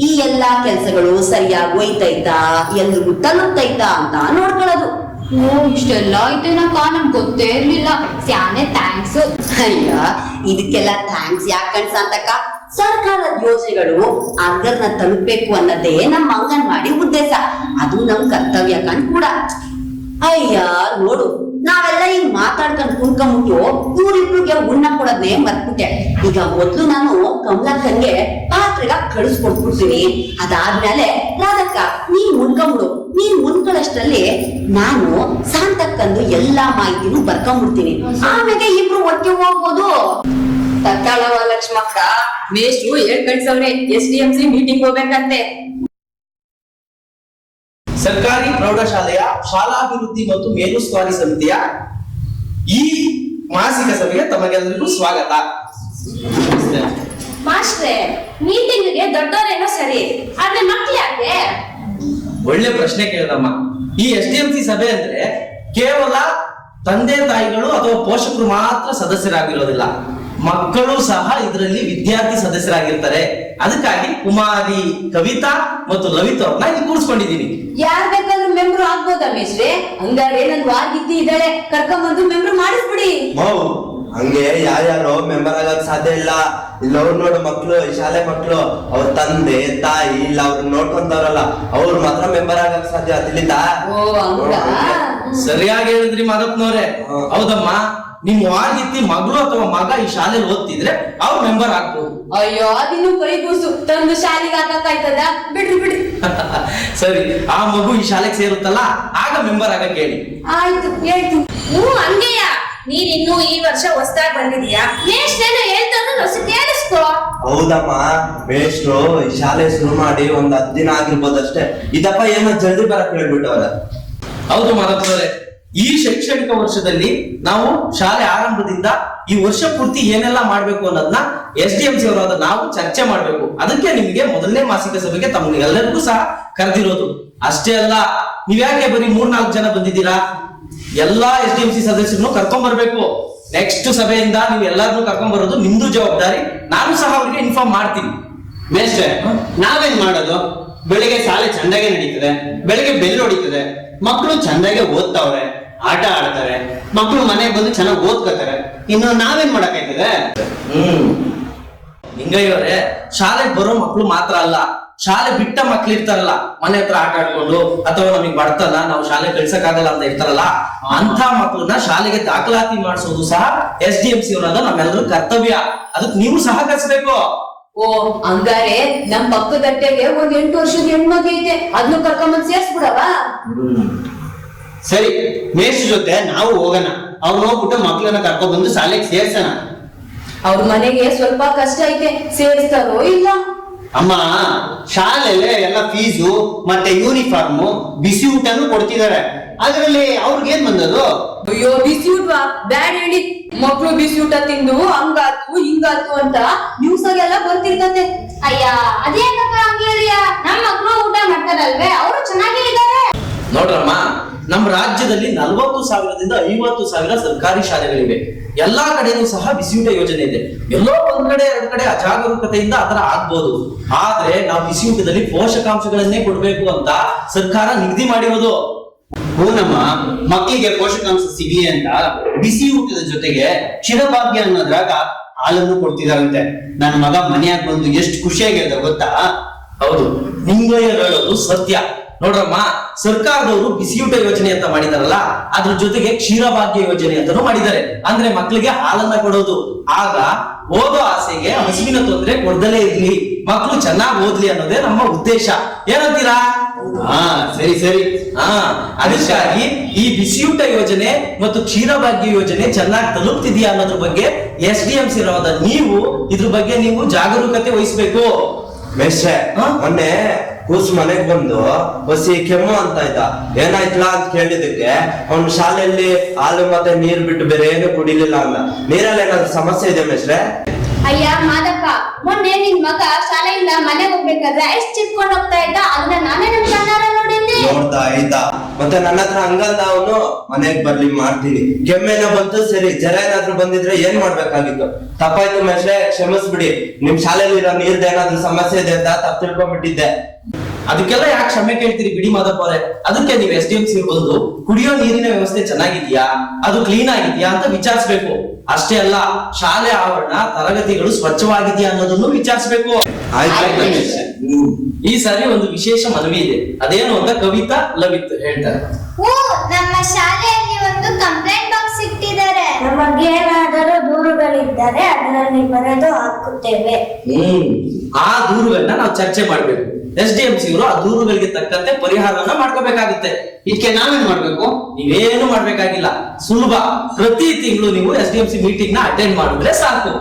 ಈ ಎಲ್ಲಾ ಕೆಲ್ಸಗಳು ಸರಿಯಾಗಿ ಹೋಯ್ತೈತಾ, ಎಲ್ರಿಗೂ ತಲುಪ್ತೈತಾ ಅಂತ ನೋಡ್ಕೊಳ್ಳೋದು. ಇಷ್ಟೆಲ್ಲ ಐತೆನಕ್ಕ, ನನ್ಗೆ ಗೊತ್ತೇ ಇರ್ಲಿಲ್ಲ. ಸ್ಯಾನೆ ಥ್ಯಾಂಕ್ಸ್. ಅಯ್ಯ, ಇದಕ್ಕೆಲ್ಲ ಥ್ಯಾಂಕ್ಸ್ ಯಾಕಂಡ್ ಶಾಂತಕ್ಕ, ಸರ್ಕಾರದ ಯೋಜನೆಗಳು ಅರ್ಗರ್ನ ತಲುಪಬೇಕು ಅನ್ನೋದೇ ನಮ್ಮ ಅಂಗನವಾಡಿ ಉದ್ದೇಶ. ಅದು ನಮ್ ಕರ್ತವ್ಯ ಕಣ್ ಕೂಡ. ಅಯ್ಯ ನೋಡು, ನಾವೆಲ್ಲ ಹಿಂಗ್ ಮಾತಾಡ್ಕೊಂಡ್ ಕುಣ್ಕೊಂಡ್ಬಿಟ್ಟು ಇವ್ರಿಬ್ರಿಗೆ ಉಣ್ಣ ಕೊಡೋದ್ನೇ ಮರ್ತ್ಬಿಟ್ಟೆ. ಈಗ ಮೊದ್ಲು ನಾನು ಕಮಲಕ್ಕನ್ಗೆ ಪಾತ್ರೆಗ ಕಳಿಸ್ಕೊಟ್ಬಿಡ್ತೀನಿ. ಅದಾದ್ಮೇಲೆ ರಾಧಕ್ಕ ನೀನ್ ಉಣ್ಕೊಂಬಿಡು. ನೀನ್ ಉಣ್ಕೊಳ್ಳೋಷ್ಟರಲ್ಲಿ ನಾನು ಶಾಂತಕ್ಕಂದು ಎಲ್ಲಾ ಮಾಹಿತಿನೂ ಬರ್ಕೊಂಡ್ಬಿಡ್ತೀನಿ. ಆಮೇಲೆ ಇಬ್ರು ಒಟ್ಟಿಗೆ ಹೋಗ್ಬೋದು. ತಕ್ಕಾಳವ ಲಕ್ಷ್ಮಕ್ಕ, ಮೇಷ್ಟ್ರು ಕಳ್ಸವ್ರೆ SDMC ಮೀಟಿಂಗ್ ಹೋಗ್ಬೇಕಂತೆ. ಸರ್ಕಾರಿ ಪ್ರೌಢಶಾಲೆಯ ಶಾಲಾಭಿವೃದ್ಧಿ ಮತ್ತು ಮೇಲುಸ್ತುವಾರಿ ಸಮಿತಿಯ ಈ ಮಾಸಿಕ ಸಭೆಗೆ ತಮಗೆಲ್ಲರಿಗೂ ಸ್ವಾಗತ. ಮಾಸ್ಟ್ರೆ, ಮೀಟಿಂಗ್ಗೆ ದೊಡ್ಡವರೇನೋ ಸರಿ, ಆದ್ರೆ ಮಕ್ಳು ಯಾಕೆ? ಒಳ್ಳೆ ಪ್ರಶ್ನೆ ಕೇಳಿದಮ್ಮ. ಈ SDMC ಸಭೆ ಅಂದ್ರೆ ಕೇವಲ ತಂದೆ ತಾಯಿಗಳು ಅಥವಾ ಪೋಷಕರು ಮಾತ್ರ ಸದಸ್ಯರಾಗಿರೋದಿಲ್ಲ, ಮಕ್ಕಳು ಸಹ ಇದರಲ್ಲಿ ವಿದ್ಯಾರ್ಥಿ ಸದಸ್ಯರಾಗಿರ್ತಾರೆ. ಅದಕ್ಕಾಗಿ ಕುಮಾರಿ ಕವಿತಾ ಮತ್ತು ಲವಿತ್ ಅವ್ರನ್ನ ಇಲ್ಲಿ ಕೂರಿಸ್ಕೊಂಡಿದ್ದೀನಿ. ಯಾರ್ ಬೇಕಾದ್ರೂ ಮೆಂಬರ್ ಆಗ್ಬೋದಾ ಮೇಷ್ಟ್ರೆ? ಹಂಗಾರೆ ನನ್ ವಾರ್ಗಿತ್ತಿ ಇದ್ದಾಳೆ, ಕರ್ಕೊಂಬಂದು ಮೆಂಬರ್ ಮಾಡಿಸ್ಬಿಡಿ. ಹಂಗೆ ಯಾರ್ಯಾರೋ ಮೆಂಬರ್ ಆಗಕ್ ಸಾಧ್ಯ ಇಲ್ಲ. ಇಲ್ಲ ಅವ್ರು ನೋಡು ಮಕ್ಳು, ಶಾಲೆ ಮಕ್ಳು, ಅವ್ರ ತಂದೆ ತಾಯಿ ಇಲ್ಲ ಅವ್ರು ನೋಡ್ಕೊಂತಾರಲ್ಲ, ಅವ್ರು ಮಾತ್ರ ಮೆಂಬರ್ ಆಗಕ್ ಸಾಧ್ಯ. ತಿಳಿತಾ? ಓ ಹಂಗ. ಸರಿಯಾಗಿ ಹೇಳಿದ್ರಿ ಮಾದಪ್ಪನವ್ರೆ. ಹೌದಮ್ಮ, ನಿಮ್ ವಾರ್ಗಿತ್ತಿ ಮಗಳು ಅಥವಾ ಮಗ ಈ ಶಾಲೆಯಲ್ಲಿ ಓದ್ತಿದ್ರೆ ಅವ್ರು ಮೆಂಬರ್ ಆಗ್ಬೋದು. ಅಯ್ಯೋ, ಅದಿನ್ನು ಕೈಗೂಸು ತಂದು ಶಾಲೆಗೆ ಹಾಕಕ್ಕಾಯ್ತದ? ಬಿಡ್ರಿ ಬಿಡ್ರಿ. ಸರಿ, ಆ ಮಗು ಈ ಶಾಲೆಗೆ ಸೇರುತ್ತಲ್ಲ, ಆಗ ಮೆಂಬರ್ ಆಗಕ್ಕೆ ಹೇಳಿ. ಆಯ್ತು, ಹೇಳ್ತೀನಿ. ಹಂಗೆಯ, ನೀನ್ ಇನ್ನು ಈ ವರ್ಷ ಹೊಸದಾಗಿ ಬಂದಿದೀಯಾ, ಮೇಷ್ಟ್ರೇನೋ ಹೇಳ್ತಾರ ಕೇಳಿಸ್ಕೋ. ಹೌದಮ್ಮ, ಮೇಷ್ಟ್ರು ಈ ಶಾಲೆ ಶುರು ಮಾಡಿ ಒಂದ್ 10 ದಿನ ಆಗಿರ್ಬೋದು ಅಷ್ಟೇ. ಇದಪ್ಪ ಏನೋ ಜಲ್ದಿ ಬರಕ್ ಹೇಳ್ಬಿಟ್ಟವ್ರ. ಹೌದು ಮಾದಪ್ಪನವ್ರೆ, ಈ ಶೈಕ್ಷಣಿಕ ವರ್ಷದಲ್ಲಿ ನಾವು ಶಾಲೆ ಆರಂಭದಿಂದ ಈ ವರ್ಷ ಪೂರ್ತಿ ಏನೆಲ್ಲ ಮಾಡ್ಬೇಕು ಅನ್ನೋದನ್ನ SDMC ಅವರಾದ ನಾವು ಚರ್ಚೆ ಮಾಡ್ಬೇಕು. ಅದಕ್ಕೆ ನಿಮ್ಗೆ ಮೊದಲನೇ ಮಾಸಿಕ ಸಭೆಗೆ ತಮ್ಗೆಲ್ಲರಿಗೂ ಸಹ ಕರೆದಿರೋದು. ಅಷ್ಟೇ ಅಲ್ಲ, ನೀವ್ಯಾಕೆ ಬರೀ 3-4 ಜನ ಬಂದಿದ್ದೀರಾ? ಎಲ್ಲಾ SDMC ಸದಸ್ಯರನ್ನು ಕರ್ಕೊಂಡ್ ಬರ್ಬೇಕು. ನೆಕ್ಸ್ಟ್ ಸಭೆಯಿಂದ ನೀವು ಎಲ್ಲಾರನ್ನೂ ಕರ್ಕೊಂಡ್ ಬರೋದು ನಿಮ್ದು ಜವಾಬ್ದಾರಿ. ನಾನು ಸಹ ಅವ್ರಿಗೆ ಇನ್ಫಾರ್ಮ್ ಮಾಡ್ತೀನಿ. ಮೇಷ್ಟ್ರೆ, ನಾವೇನ್ ಮಾಡೋದು? ಬೆಳಿಗ್ಗೆ ಶಾಲೆ ಚಂದಾಗೆ ನಡೀತದೆ, ಬೆಳಿಗ್ಗೆ ಬೆಲ್ ಹೊಡಿತದೆ, ಮಕ್ಕಳು ಚಂದಾಗೆ ಓದ್ತಾವ್ರೆ, ಆಟ ಆಡ್ತಾರೆ, ಮಕ್ಕಳು ಮನೆಗೆ ಬಂದು ಚೆನ್ನಾಗಿ ಓದ್ಕೋತಾರೆ. ಇನ್ನು ನಾವೇನ್ ಮಾಡಕ್ಕಾಯ್ತದೆ? ಹಿಂಗಯ್ಯವರೇ, ಶಾಲೆಗೆ ಬರೋ ಮಕ್ಕಳು ಮಾತ್ರ ಅಲ್ಲ, ಶಾಲೆ ಬಿಟ್ಟ ಮಕ್ಳು ಇರ್ತಾರಲ್ಲ, ಮನೆ ಹತ್ರ ಆಟ ಆಡ್ಕೊಂಡು ಅಥವಾ ನಮಗ್ ಬರ್ತಲ್ಲ, ನಾವು ಶಾಲೆ ಕಳ್ಸಕ್ಕಾಗಲ್ಲ ಅಂತ ಇರ್ತಾರಲ್ಲ, ಅಂತ ಮಕ್ಕಳನ್ನ ಶಾಲೆಗೆ ದಾಖಲಾತಿ ಮಾಡಿಸೋದು ಸಹ SDMC ಅವರಾದ ನಮ್ಮೆಲ್ಲರೂ ಕರ್ತವ್ಯ. ಅದಕ್ಕೆ ನೀವು ಸಹಕರಿಸಬೇಕು. ಓ ಹಂಗಾರೆ ನಮ್ ಪಕ್ಕದಟ್ಟೆಗೆ ಒಂದ್ 8 ವರ್ಷದ ಹೆಣ್ಮಗು ಐತೆ, ಅದನ್ನು ಕರ್ಕೊಂಬಂದ್ ಸೇರ್ಸ್ಬಿಡವ? ಸರಿ, ಮೇಷ್ಟ್ರ ಜೊತೆ ನಾವು ಹೋಗೋಣ. ಅವ್ರು ಹೋಗ್ಬಿಟ್ಟು ಮಕ್ಕಳನ್ನ ಕರ್ಕೊಂಡ್ ಬಂದು ಶಾಲೆಗೆ ಸೇರ್ಸೋಣ. ಅವ್ರ ಮನೆಗೆ ಸ್ವಲ್ಪ ಕಷ್ಟ ಐತೆ, ಸೇರಿಸ್ತಾರೋ ಇಲ್ಲ. ಅಮ್ಮ, ಶಾಲೆಲೆ ಎಲ್ಲ ಫೀಸು ಮತ್ತೆ ಯೂನಿಫಾರ್ಮು ಬಿಸಿ ಊಟನೂ ಕೊಡ್ತಿದ್ದಾರೆ. ಅದ್ರಲ್ಲಿ ಅವ್ರಿಗೇನ್ ಬಂದದು? ಅಯ್ಯೋ, ಬಿಸಿ ಊಟವಾ ಬ್ಯಾಡ್ ಹೇಳಿ. ಮಕ್ಳು ಬಿಸಿ ಊಟ ತಿಂದು ಹಂಗಾತು ಹಿಂಗಾತು ಅಂತ ನ್ಯೂಸ್ ಆಗೆಲ್ಲ ಬರ್ತಿರ್ತತೆ. ಅಯ್ಯ, ಅದೇನಕ್ಕ ಹಂಗೇಳಿಯ? ನಮ್ಮ ಮಕ್ಳು ಊಟ ಮಾಡ್ತಾರಲ್ವೇ, ಅವರು ಚೆನ್ನಾಗೇ ಇದ್ದಾರೆ. ನೋಡ್ರಮ್ಮ, ನಮ್ಮ ರಾಜ್ಯದಲ್ಲಿ 40,000ದಿಂದ 50,000 ಸರ್ಕಾರಿ ಶಾಲೆಗಳಿವೆ. ಎಲ್ಲಾ ಕಡೆನೂ ಸಹ ಬಿಸಿಯೂಟ ಯೋಜನೆ ಇದೆ. ಎಲ್ಲೋ ಒಂದ್ ಕಡೆ ಎರಡು ಕಡೆ ಅಜಾಗರೂಕತೆಯಿಂದ ಆತರ ಆಗ್ಬೋದು. ಆದ್ರೆ ನಾವು ಬಿಸಿಯೂಟದಲ್ಲಿ ಪೋಷಕಾಂಶಗಳನ್ನೇ ಕೊಡ್ಬೇಕು ಅಂತ ಸರ್ಕಾರ ನಿಗದಿ ಮಾಡಿರೋದು. ಹೂನಮ್ಮ, ಮಕ್ಕಳಿಗೆ ಪೋಷಕಾಂಶ ಸಿಗ್ಲಿ ಅಂತ ಬಿಸಿ ಊಟದ ಜೊತೆಗೆ ಕ್ಷೀರಭಾಗ್ಯ ಅನ್ನೋದ್ರಾಗ ಹಾಲನ್ನು ಕೊಡ್ತಿದಾರಂತೆ. ನನ್ನ ಮಗ ಮನೆಯಾಗ ಬಂದು ಎಷ್ಟು ಖುಷಿಯಾಗಿರ್ದ ಗೊತ್ತಾ? ಹೌದು, ನಿಂಗಯ್ಯ ಹೇಳೋದು ಸತ್ಯ. ನೋಡ್ರಮ್ಮ, ಸರ್ಕಾರದವರು ಬಿಸಿಯೂಟ ಯೋಜನೆ ಅಂತ ಮಾಡಿದಾರಲ್ಲ, ಅದ್ರ ಜೊತೆಗೆ ಕ್ಷೀರಭಾಗ್ಯ ಯೋಜನೆ ಅಂತಾನು ಮಾಡಿದ್ದಾರೆ. ಅಂದ್ರೆ ಮಕ್ಕಳಿಗೆ ಹಾಲನ್ನ ಕೊಡೋದು. ಆಗ ಓದೋ ಆಸೆಗೆ ಹಸಿವಿನ ತೊಂದರೆ ಕೊಡ್ದಲೇ ಇರ್ಲಿ, ಮಕ್ಕಳು ಚೆನ್ನಾಗಿ ಓದ್ಲಿ ಅನ್ನೋದೇ ನಮ್ಮ ಉದ್ದೇಶ. ಏನಂತೀರಾ? ಹಾ, ಸರಿ ಸರಿ. ಅದಕ್ಕಾಗಿ ಈ ಬಿಸಿಯೂಟ ಯೋಜನೆ ಮತ್ತು ಕ್ಷೀರಭಾಗ್ಯ ಯೋಜನೆ ಚೆನ್ನಾಗಿ ತಲುಪ್ತಿದ್ಯಾ ಅನ್ನೋದ್ರ ಬಗ್ಗೆ SDMC ಇರೋದ ನೀವು ಇದ್ರ ಬಗ್ಗೆ ನೀವು ಜಾಗರೂಕತೆ ವಹಿಸ್ಬೇಕು. ಮೇಷ್ಟ್ರೆ, ಮೊನ್ನೆ ಕೂಸು ಮನೆಗ್ ಬಂದು ಹೊಸಿ ಕೆಮ್ಮು ಅಂತ ಇದ್ದ. ಏನಾಯ್ತಲ್ಲ ಅಂತ ಕೇಳಿದಕ್ಕೆ ಅವ್ನ ಶಾಲೆಯಲ್ಲಿ ಹಾಲು ಮತ್ತೆ ನೀರ್ ಬಿಟ್ಟು ಬೇರೆ ಏನು ಕುಡಿಲಿಲ್ಲ ಅಂದ. ನೀರಲ್ಲಿ ಏನಾದ್ರು ಸಮಸ್ಯೆ ಇದೆ ಮೇಷ್ಟ್ರೆ? ಅಯ್ಯ ಮಾದಪ್ಪ, ಮೊನ್ನೆ ನಿನ್ ಮಗ ಶಾಲೆಯಿಂದ ಮನೆ ಹೋಗ್ಬೇಕಾದ್ರೆ ಐಸ್ ಚಿಪ್ಕೊಂಡು ಹೋಗ್ತಾ ಇದ್ದ. ಅದನ್ನ ನಾನೇ ನನ್ ಕಣ್ಣಾರ ನೋಡಿದ್ದೆ. ನೋಡ್ತಾ ಇದ್ದ. ಮತ್ತೆ ನನ್ನ ಹತ್ರ ಹಂಗಂದ ಅವನು, ಮನೆಗ್ ಬರ್ಲಿ ಮಾಡ್ತೀನಿ. ಕೆಮ್ಮೇನೋ ಬಂತು, ಸರಿ. ಜ್ವರ ಏನಾದ್ರು ಬಂದಿದ್ರೆ ಏನ್ ಮಾಡ್ಬೇಕಾಗಿತ್ತು? ತಪ್ಪಾಯ್ತು ಮೇಷ್ಟ್ರೆ, ಕ್ಷಮಿಸ್ಬಿಡಿ. ನಿಮ್ ಶಾಲೆಯಲ್ಲಿ ಇರೋ ನೀರ್ದ ಏನಾದ್ರು ಸಮಸ್ಯೆ ಇದೆ ಅಂತ ತಪ್ಪು ತಿಳ್ಕೊಂಡ್ಬಿಟ್ಟಿದ್ದೆ. ಅದಕ್ಕೆಲ್ಲ ಯಾಕೆ ಕ್ಷಮೆ ಕೇಳ್ತೀರಿ ಬಿಡಿ ಮಾದಪ್ಪ ಅವರೇ. ಅದಕ್ಕೆ ನೀವು SDMC ಬಂದು ಕುಡಿಯೋ ನೀರಿನ ವ್ಯವಸ್ಥೆ ಚೆನ್ನಾಗಿದ್ಯಾ, ಅದು ಕ್ಲೀನ್ ಆಗಿದ್ಯಾ ಅಂತ ವಿಚಾರಿಸ್ಬೇಕು. ಅಷ್ಟೇ ಅಲ್ಲ, ಶಾಲೆ ಆವರಣ ತರಗತಿಗಳು ಸ್ವಚ್ಛವಾಗಿದ್ಯಾ ಅನ್ನೋದನ್ನು ವಿಚಾರಿಸ್ಬೇಕು. ಈ ಸಾರಿ ಒಂದು ವಿಶೇಷ ಮನವಿ ಇದೆ. ಅದೇನು ಅಂತ ಕವಿತಾ ಲವಿತ್ ಹೇಳ್ತಾರೆ. ನಮ್ಮ ಶಾಲೆಯಲ್ಲಿ ಒಂದು ಕಂಪ್ಲೇಂಟ್ ಬಾಕ್ಸ್ ಇಟ್ಟಿದ್ದಾರೆ. ನಮಗೇನಾದರೂ ದೂರುಗಳಿದ್ದರೆ ಅದರಲ್ಲಿ ಬರೆದು ಹಾಕುತ್ತೇವೆ. ಆ ದೂರುಗಳನ್ನ ನಾವು ಚರ್ಚೆ ಮಾಡ್ಬೇಕು. SDMC ಅವರು ಆ ದೂರುಗಳಿಗೆ ತಕ್ಕಂತೆ ಪರಿಹಾರವನ್ನ ಮಾಡ್ಕೋಬೇಕಾಗುತ್ತೆ. ಇದಕ್ಕೆ ನಾವೇನ್ ಮಾಡ್ಬೇಕು? ನೀವೇನು ಮಾಡ್ಬೇಕಾಗಿಲ್ಲ, ಸುಲಭ. ಪ್ರತಿ ತಿಂಗಳು ನೀವು SDMC ಮೀಟಿಂಗ್ ನ ಅಟೆಂಡ್ ಮಾಡಿದ್ರೆ ಸಾಕು.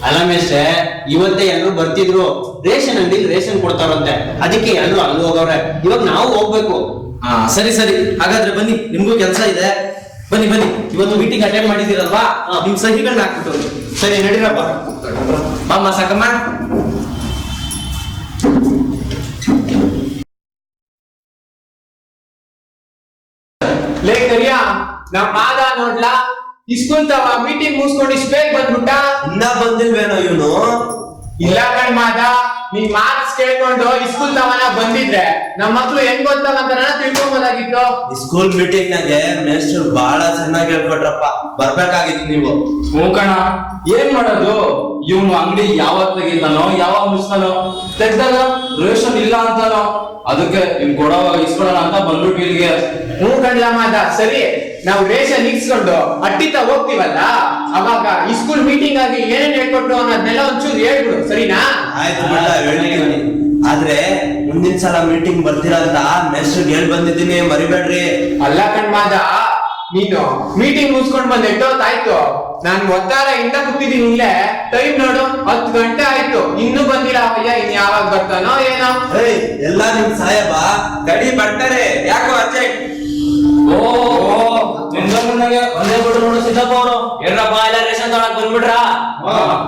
ಅಲ್ಲ ಮೇಷ್ಟ್ರೆ, ಇವತ್ತೇ ಎಲ್ಲರೂ ಬರ್ತಿದ್ರು. ರೇಷನ್ ಅಂಗಡಿಲಿ ರೇಷನ್ ಕೊಡ್ತಾರಂತೆ, ಅದಕ್ಕೆ ಎಲ್ಲರೂ ಅಲ್ಲಿ ಹೋಗವ್ರೆ. ಇವಾಗ ನಾವು ಹೋಗ್ಬೇಕು. ಸರಿ ಸರಿ, ಹಾಗಾದ್ರೆ ಬನ್ನಿ, ನಿಮ್ಗೂ ಕೆಲಸ ಇದೆ. ಬನ್ನಿ ಬನ್ನಿ, ಇವತ್ತು ಮೀಟಿಂಗ್ ಅಟೆಂಡ್ ಮಾಡಿದ್ದೀರಲ್ವಾ, ನಿಮ್ ಸಹಿಗಳನ್ನ ಹಾಕ್ಬಿಟ್ಟು. ಸರಿ, ನಡೀರಪ್ಪ. ಬಾಮ್ಮ ಸಾಕಮ್ಮ. ಲೇ ಕರಿಯ, ನಮ್ ಮಾದ ನೋಡ್ಲಾ ಇಸ್ಕೂಲ್ ತವ ಮೀಟಿಂಗ್ ಮುಗಿಸ್ಕೊಂಡು ಇಷ್ಟ ಬೇಗ ಬಂದ್ಬಿಟ್ಟ. ಇನ್ನ ಬಂದಿಲ್ವೇನೋ ಇವನು? ಇಲ್ಲ ಕಣ್ ಮಾದ, ನೀ ಮಾರ್ಕ್ಸ್ ಕೇಳ್ಕೊಂಡು ಇಸ್ಕೂಲ್ ತವನ ಬಂದಿದ್ರೆ ನಮ್ ಮಕ್ಳು ಹೆಂಗ್ ಗೊತ್ತಾವಂತ ತಿಳ್ಕೊಂಬೋದಾಗಿತ್ತು. ಸ್ಕೂಲ್ ಮೀಟಿಂಗ್ ನಾಗೆ ಮೇಸ್ಟ್ರು ಬಹಳ ಚೆನ್ನಾಗಿ ಹೇಳ್ಕೊಟ್ರಪ್ಪ. ಬರ್ಬೇಕಾಗಿತ್ತು ನೀವು. ಹ್ಞೂ ಕಣ, ಏನ್ ಮಾಡೋದು? ಇವನು ಅಂಗಡಿ ಯಾವಾಗ ತೆಗಿತಾನೋ ಯಾವಾಗ ಮುಗಿಸ್ತಾನೋ, ತೆಗ್ದಾಗ ರೇಷನ್ ಇಲ್ಲ ಅಂತಾನೋ. ಅದಕ್ಕೆ ಇನ್ ಕೊಡೋ ಇಸ್ಕೊಳ್ಳೋಣ ಅಂತ ಬಂದ್ಬಿಟ್ಟು ಇಲ್ಲಿಗೆ. ಹ್ಞೂ ಕಣ್ಲ ಮಾದ, ಸರಿ. ನಾವು ರೇಷನ್ ಇಸ್ಕೊಂಡು ಅಟ್ಟಿತ ಹೋಗ್ತೀವಲ್ಲ, ಅವಾಗ ಈ ಸ್ಕೂಲ್ ಮೀಟಿಂಗ್ ಆಗಿ ಏನೇನ್ ಹೇಳ್ಕೊಟ್ರು ಅನ್ನೋದನ್ನೆಲ್ಲ ಒಂಚೂರು ಹೇಳ್ಬಿಡು, ಸರಿನಾ? ಆಯ್ತು ಬಿಡ, ಹೇಳ್ತೀನಿ. ಆದ್ರೆ ಮುಂದಿನ ಸಲ ಮೀಟಿಂಗ್ ಬರ್ತೀರಂತ ಮೇಸ್ಟ್ರಿಗೆ ಹೇಳ್ ಬಂದಿದ್ದೀನಿ, ಮರಿಬೇಡ್ರಿ. ಅಲ್ಲ ಕಣ್ಮಾದ, ನೀನು ಮೀಟಿಂಗ್ ಮುಗಿಸ್ಕೊಂಡ್ ಬಂದ್ ಎಷ್ಟೊತ್ತಾಯ್ತು? ನಾನು ಒತ್ತಾರ ಇಂದ ಕೂತಿದ್ದೀನಿ ಇಲ್ಲೇ. ಟೈಮ್ ನೋಡು, 10 ಗಂಟೆ ಆಯ್ತು, ಇನ್ನೂ ಬಂದಿಲ್ಲ ಅವಯ್ಯ. ಇನ್ ಯಾವಾಗ ಬರ್ತಾನೋ ಏನೋ. ಎಲ್ಲ ನಿಮ್ ಸಾಹೇಬ ಗಡಿ ಬರ್ತಾರೆ, ಯಾಕೋ ಅರ್ಜೆಂಟ್? ಒಂದೇ ಬಿಡು ನೋಡು ಸಿದ್ದಪ್ಪ ಅವರು. ಏನ್ರಪ್ಪ, ಎಲ್ಲ ರೇಷನ್ ತಗೊಳಕ್ ಬಂದ್ಬಿಟ್ರಾ?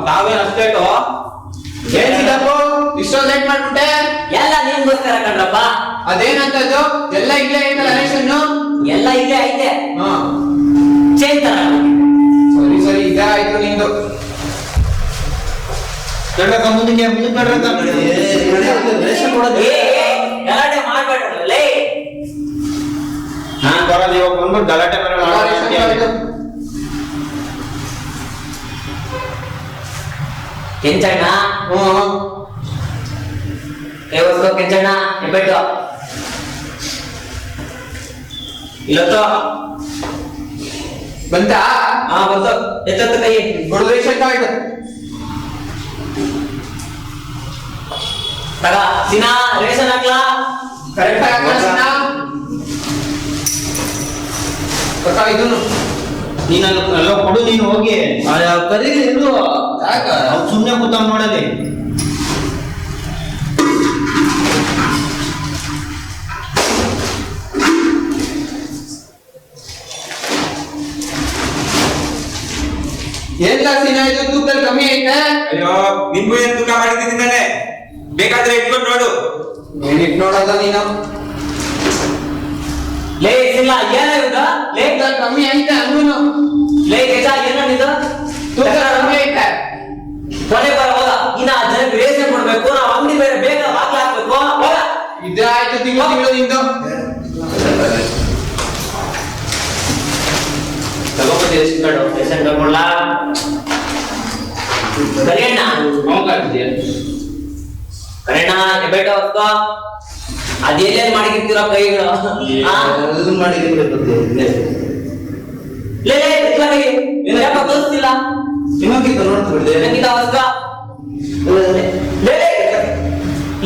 ನಾವೇನ್ ಅಷ್ಟೇಟು? ಏನ್ ಸಿದ್ದಪ್ಪ ಇಷ್ಟೊಂದು ಲೇಟ್ ಮಾಡ್ಬಿಟ್ಟೆ? ಎಲ್ಲ ನಿಮ್ಗೋಸ್ಕರ ಕಣ್ರಪ್ಪ. ಅದೇನಂತದ್ದು? ಎಲ್ಲ ಇಲ್ಲೇ ಐತಲ್ಲ ರೇಷನ್? ಎಲ್ಲ ಇಲ್ಲೇ ಐತೆ. ಹಾ, ಚೇಂಜ್ ತರ. ಸರಿ ಸರಿ, ಇದಾಯ್ತು ನಿಂದು. ಮುಂದಕ್ಕೆ ರೇಷನ್ ಕೊಡೋದು. ಗಲಾಟೆ ಮಾಡ್ಬೇಡ್ರಲ್ಲೇ. ನಾನ್ ಬರೋದು ಇವಾಗ ಬಂದ್ಬಿಟ್ಟು ಗಲಾಟೆ ಬೇರೆ ಮಾಡೋದು. ಕೆಂಚಣ್ಣ, ಕೈ ಒಸ್ಕೋ ಕೆಂಚಣ್ಣ, ಹೆಬ್ಬೆಟ್ಟು ಇಲ್ಲತ್ತೋ ಬಂತಾ? ಹಾ ಬಂತು. ಎತ್ತತ್ತ ಕೈ ಕೊಡು ರೇಷನ್ ಕಾರ್ಡ್. ತಗ ಸಿನಾ, ರೇಷನ್ ಹಾಕ್ಲಾ? ಕರೆಕ್ಟ್ ಆಗಿ ಹಾಕೋಣ. ಇದನ್ನು ನೀನ್ ಅಲ್ಲ ಕೊಡು, ನೀನು ಹೋಗಿ ಕರೀಲಿ ಇರು ಯಾಕ ಅವ್ರು ಸುಮ್ನೆ ಕೂತಾವ್ ನೋಡಲಿ. ಏನ್ ಜಾಸ್ತಿನ ಇದು ತೂಕದಲ್ಲಿ ಕಮ್ಮಿ ಐತೆ? ಅಯ್ಯೋ ನಿನ್ಗೂ ಏನ್ ತೂಕ ಮಾಡಿದ್ದೀನಿ ಬೇಕಾದ್ರೆ ಇಟ್ಕೊಂಡು ನೋಡು. ನೀನ್ ಇಟ್ ನೋಡೋದ ನೀನು ಲೇ ಇಲ್ಲ ಏನಾಗುದ ಲೇ ತೂಕ ಕಮ್ಮಿ ಐತೆ ಅಂದ್ರೂ ಲೇ ಗಜ ಏನಿದ ತೂಕ ಕಮ್ಮಿ ಐತೆ. ಕೊನೆ ಬರ ಹೋದ. ಇನ್ನ ಆ ಜನಕ್ಕೆ ರೇಷನ್ ಕೊಡ್ಬೇಕು, ನಾವು ಅಂಗಡಿ ಬೇರೆ ಬೇಗ ಬಾಗ್ಲ ಹಾಕ್ಬೇಕು. ಹೋಗ ಇದೇ ಆಯ್ತು ತಿಂಗಳು ನಿಂದು. ತಗೋಬತ್ತಿ ರೇಷನ್ ಕಾರ್ಡ್, ರೇಷನ್ ಕಾರ್ಡ್ ಕೊಡ್ಲಾ? ಕರಿಯಣ್ಣ ಹೋಗ್ತಿದ್ಯಾ ಕರಿಯಣ್ಣ ಬೇಟ ಹೊತ್ಕೋ. ಅದೆಲ್ಲೇನ್ ಮಾಡಿರ್ತೀರ ಕೈಗಳು? ಎಲ್ಲ ಮಾಡಿದ್ರೆ ಲೇ ಯಾಕ ತೋರಿಸ್ತಿಲ್ಲ? ಇನ್ನೊಂದಿದ್ದ ನೋಡ್ತಿದ್ದೆ ನಂಗಿದ ಹೊತ್ಕೋ. ಲೇ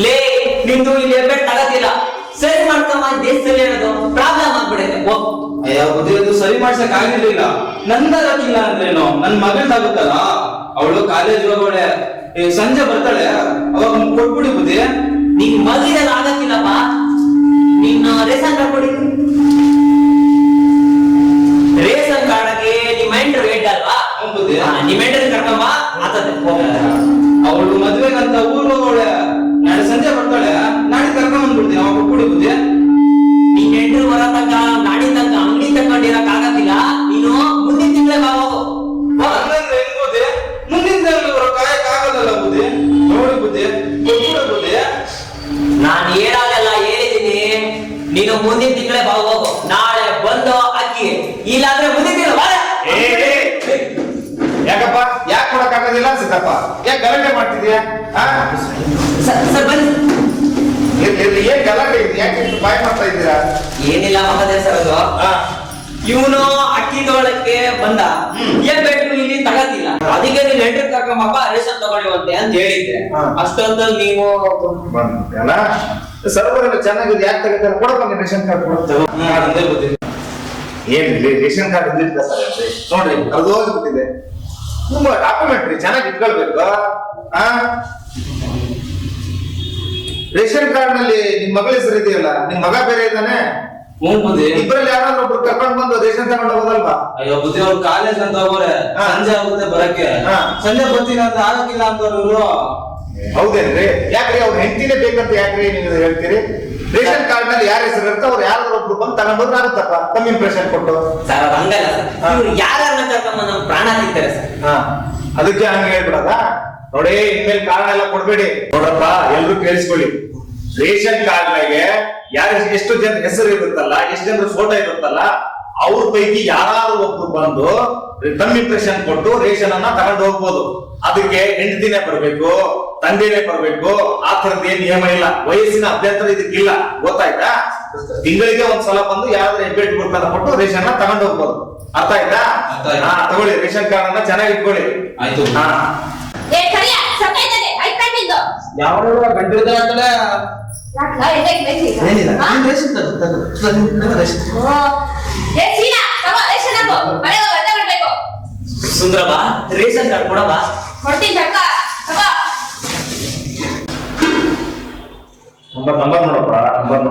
ಲೇ ನಿಂದು ಇಲ್ಲಿ ಹೆಬ್ಬೆಟ್ ತಗತಿಲ್ಲ, ಸರಿ ಮಾಡ್ಕೊಂಬ. ದೇಶದಲ್ಲಿ ಹೇಳೋದು ಪ್ರಾಬ್ಲಮ್ ಆಗ್ಬಿಡುತ್ತೆ. ಅಯ್ಯ ಬುದ್ಧಿ ಸರಿ ಮಾಡ್ಸಕ್ ಆಗಿರ್ಲಿಲ್ಲ. ನಂದಾಗಿಲ್ಲ ಅಂದ್ರೇನು, ನನ್ ಮಗಳದಾಗುತ್ತಲ್ಲ, ಅವಳು ಕಾಲೇಜ್ ಹೋಗೋಳೆ, ಸಂಜೆ ಬರ್ತಾಳೆ, ಅವಾಗ ಕೊಟ್ಬಿಡಿ ಬುದ್ಧಿ. ನಿನ್ ಮಗಿದಾಗ ಆಗಕ್ಕಿಲ್ಲಪ್ಪ. ನಿನ್ನ ರೇಷನ್ ಕಾರ್ಡ್ ಕೊಡಿ. ರೇಷನ್ ಕಾರ್ಡ್ಗೆ ನಿಮ್ಮ ಎಂಟ್ರ್ ವೇಟ್ ಅಲ್ವಾ? ಬುದ್ಧಿ ನಿಮ್ಮ ಎಂಟ್ರ್ ಕರ್ಕೊಂಬ ಆತದೆ. ಅವಳು ಮದ್ವೆಗಂತ ಊರು ಹೋಗೋಳೆ, ನಾಳೆ ಸಂಜೆ ಬರ್ತಾಳೆ, ನಾಳೆ ಕರ್ಕೊಂಡ್ ಬಂದ್ಬಿಡ್ತೀನಿ, ಅವಾಗ ಕೊಟ್ಬಿಡಿ ಬುದ್ಧಿ. ನೀನ್ ಎಂಟ್ರ್ ಬರೋ ತನಕ ನಾಡಿ ತನಕ ಅಂಗಡಿ ತಕೊಂಡಿರಕ್ ಆಗತ್ತಿಲ್ಲ. ನೀನು ಮುಂದಿನ ತಿಂಗಳೇ ಬಾ ಹೋಗು. ಹಂಗಂದ್ರೆ ಹೆಂಗ್ ಬುದ್ಧಿ? ಮುಂದಿನ ತಿಂಗಳು ಬರೋ ಕಾಯಕ್ ಆಗೋದಲ್ಲ ಬುದ್ಧಿ. ನೋಡಿ ಬುದ್ಧಿ, ಕೊಟ್ಬಿಡು ಬುದ್ಧಿ. ನಾನ್ ಹೇಳೋದೆಲ್ಲ ಹೇಳಿದೀನಿ. ನೀನು ಮುಂದಿನ ತಿಂಗಳೇ ಬಾ ಹೋಗು. ನಾಳೆ ಬಂದು ಅಕ್ಕಿ, ಇಲ್ಲಾಂದ್ರೆ ಮುಂದಿನ ತಿಂಗಳು ಬಾರ. ಯಾಕಪ್ಪ ಯಾಕೆ ಕೊಡಕ್ ಆಗೋದಿಲ್ಲ ಸಿದ್ದಪ್ಪ? ಯಾಕೆ ಗಲಾಟೆ ಮಾಡ್ತಿದ್ಯಾ? ಸರ್ ಬನ್ನಿ. ಇರ್ಲಿ ಏನ್ ಗಲಾಟೆ ಇದೆ? ಯಾಕೆ ಇಷ್ಟು ಬಾಯ್ ಮಾಡ್ತಾ ಇದ್ದೀರಾ? ಏನಿಲ್ಲ ಮಹದೇವ್ ಸರ್, ಅದು ಇವನು ಅಕ್ಕಿ ತಗೊಳಕ್ಕೆ ಬಂದ, ಏನ್ ಬೇಕು ಇಲ್ಲಿ ತಗತಿಲ್ಲ. ಅದಕ್ಕೆ ನೀನ್ ಎಂಟ್ರ್ ಕರ್ಕೊಂಬಪ್ಪ ರೇಷನ್ ತಗೊಳ್ಳುವಂತೆ ಅಂತ ಹೇಳಿದ್ದೆ. ಅಷ್ಟೊಂದಲ್ಲಿ ನೀವು ಬಂದ್ಬಿಟ್ಟಲ್ಲ, ಸರ್ವರ್ ಎಲ್ಲ ಚೆನ್ನಾಗಿದೆ, ಯಾಕೆ ತೆಗಿತಾರೆ? ಕೊಡಪ್ಪ ನಿನ್ ರೇಷನ್ ಕಾರ್ಡ್ ಕೊಡ್ತೇವೆ. ಅದೇ ಬುದ್ಧಿ. ಏನಿಲ್ಲ, ರೇಷನ್ ಕಾರ್ಡ್ ಇದ್ದಿಲ್ಲ ಸರ್ ನೋಡ್ರಿ, ಅದು ಹೋಗ್ಬಿಟ್ಟಿದೆ. ತುಂಬಾ ಡಾಕ್ಯುಮೆಂಟ್ರಿ ಚೆನ್ನಾಗಿ ಇಟ್ಕೊಳ್ಬೇಕು. ರೇಷನ್ ಕಾರ್ಡ್ ನಲ್ಲಿ ನಿಮ್ ಮಗಳ ಹೆಸರು ಇದೆಯಲ್ಲ, ನಿಮ್ ಮಗ ಬೇರೆ ಇದ್ದಾನೆ. ಬುದ್ಧಿ. ಇಬ್ಬರಲ್ಲಿ ಯಾರಾದ್ರೂ ಒಬ್ರು ಕರ್ಕೊಂಡ್ ಬಂದು ರೇಷನ್ ತಗೊಂಡು ಹೋಗೋದಲ್ವಾ? ಅಯ್ಯೋ ಬುದ್ಧಿ, ಅವ್ರು ಕಾಲೇಜ್ ಅಂತ ಹೋಗೋರೆ, ಸಂಜೆ ಆಗುತ್ತೆ ಬರಕ್ಕೆ. ಸಂಜೆ ಬರ್ತೀನಿ ಅಂತ ಆಗಕ್ಕಿಲ್ಲ ಅಂತ ಇವ್ರು. ಹೌದೇನ್ರಿ? ಯಾಕ್ರಿ ಅವ್ರ ಹೆಂಡತಿನೇ ಬೇಕಂತ ಯಾಕ್ರಿ ನೀವು ಹೇಳ್ತೀರಿ? ರೇಷನ್ ಕಾರ್ಡ್ ನಲ್ಲಿ ಯಾರ ಹೆಸರು ಇರುತ್ತೆ ಅವ್ರು ಯಾರಾದ್ರೂ ಒಬ್ರು ಬಂದು ತಗೊಂಡೋದ್ರೆ ಆಗುತ್ತಪ್ಪ, ಕಮ್ಮಿ ಇಂಪ್ರೆಷನ್ ಕೊಟ್ಟು. ಸರ್ ಅದು ಹಂಗಲ್ಲ ಸರ್, ಇವ್ರು ಯಾರನ್ನ ಕರ್ಕೊಂಬ ನಮ್ ಪ್ರಾಣ ತಿಂತಾರೆ ಸರ್. ಅದಕ್ಕೆ ಹಂಗೆ ಹೇಳ್ಬಿಡದ? ನೋಡಿ, ಇನ್ಮೇಲೆ ಕಾರಣ ಎಲ್ಲ ಕೊಡ್ಬೇಡಿ. ನೋಡ್ರಪ್ಪ, ಎಲ್ರು ಕೇಳಿಸ್ಕೊಳ್ಳಿ. ರೇಷನ್ ಕಾರ್ಡ್ ನಾಗೆ ಯಾರ ಎಷ್ಟು ಜನ ಹೆಸರು ಇರುತ್ತಲ್ಲ, ಎಷ್ಟು ಜನರ ಫೋಟೋ ಇರುತ್ತಲ್ಲ, ಅವ್ರ ಪೈಕಿ ಯಾರಾದ್ರೂ ಒಬ್ರು ಬಂದು ಕಮ್ಮಿ ಇಂಪ್ರೆಷನ್ ಕೊಟ್ಟು ರೇಷನ್ ಅನ್ನ ತಗೊಂಡು ಹೋಗ್ಬೋದು. ಅದಕ್ಕೆ ಹೆಂಡತಿನೇ ಬರ್ಬೇಕು, ತಂದೆನೇ ಬರ್ಬೇಕು, ಆ ತರದ್ ಏನ್ ನಿಯಮ ಇಲ್ಲ. ವಯಸ್ಸಿನ ಅಭ್ಯಂತರ ಇದಕ್ಕಿಲ್ಲ, ಗೊತ್ತಾಯ್ತಾ? ತಿಂಗಳಿಗೆ ಒಂದ್ಸಲ ಬಂದು ಯಾರಾದ್ರೂ ಹೆಬ್ಬೆಟ್ಟು ಗುರುತನ್ನ ಕೊಟ್ಟು ರೇಷನ್ ಅನ್ನ ತಗೊಂಡು ಹೋಗ್ಬೋದು. ಅರ್ಥ ಆಯ್ತಾ? ತಗೊಳ್ಳಿ, ರೇಷನ್ ಕಾರ್ಡ್ ಅನ್ನ ಚೆನ್ನಾಗಿ ಇಟ್ಕೊಳ್ಳಿ. ಆಯ್ತು. ಏ ಕರಿಯ ಸತ್ತೈತದೆ ಐಕಾನ್ ನಿಂದು. ಯಾವ ಗಂಟೆ ಆಗ್ತದೆ ಯಾಕಲ್ಲ ಎದಕ್ಕೆ ಬೇಕು? ಏನಿಲ್ಲ, ನೀನ್ ರೇಷನ್ ತಗೋ, ರೇಷನ್. ಓ ಏ ಸೀನಾ ತಗೋ ರೇಷನ್ ಹಾಕು, ಮನೆಗೆ ಬಂದ ಬಿಡ್ಬೇಕು. ಸುಂದರಮ್ಮ ರೇಷನ್ ಕಾರ್ಡ್ ಕೊಡಮ್ಮ. ಕೊಡ್ತೀನಿ ತಕ್ಕ ತಗೋ. ನಂಬರ್ ನೋಡಪ್ಪ, ನಂಬರ್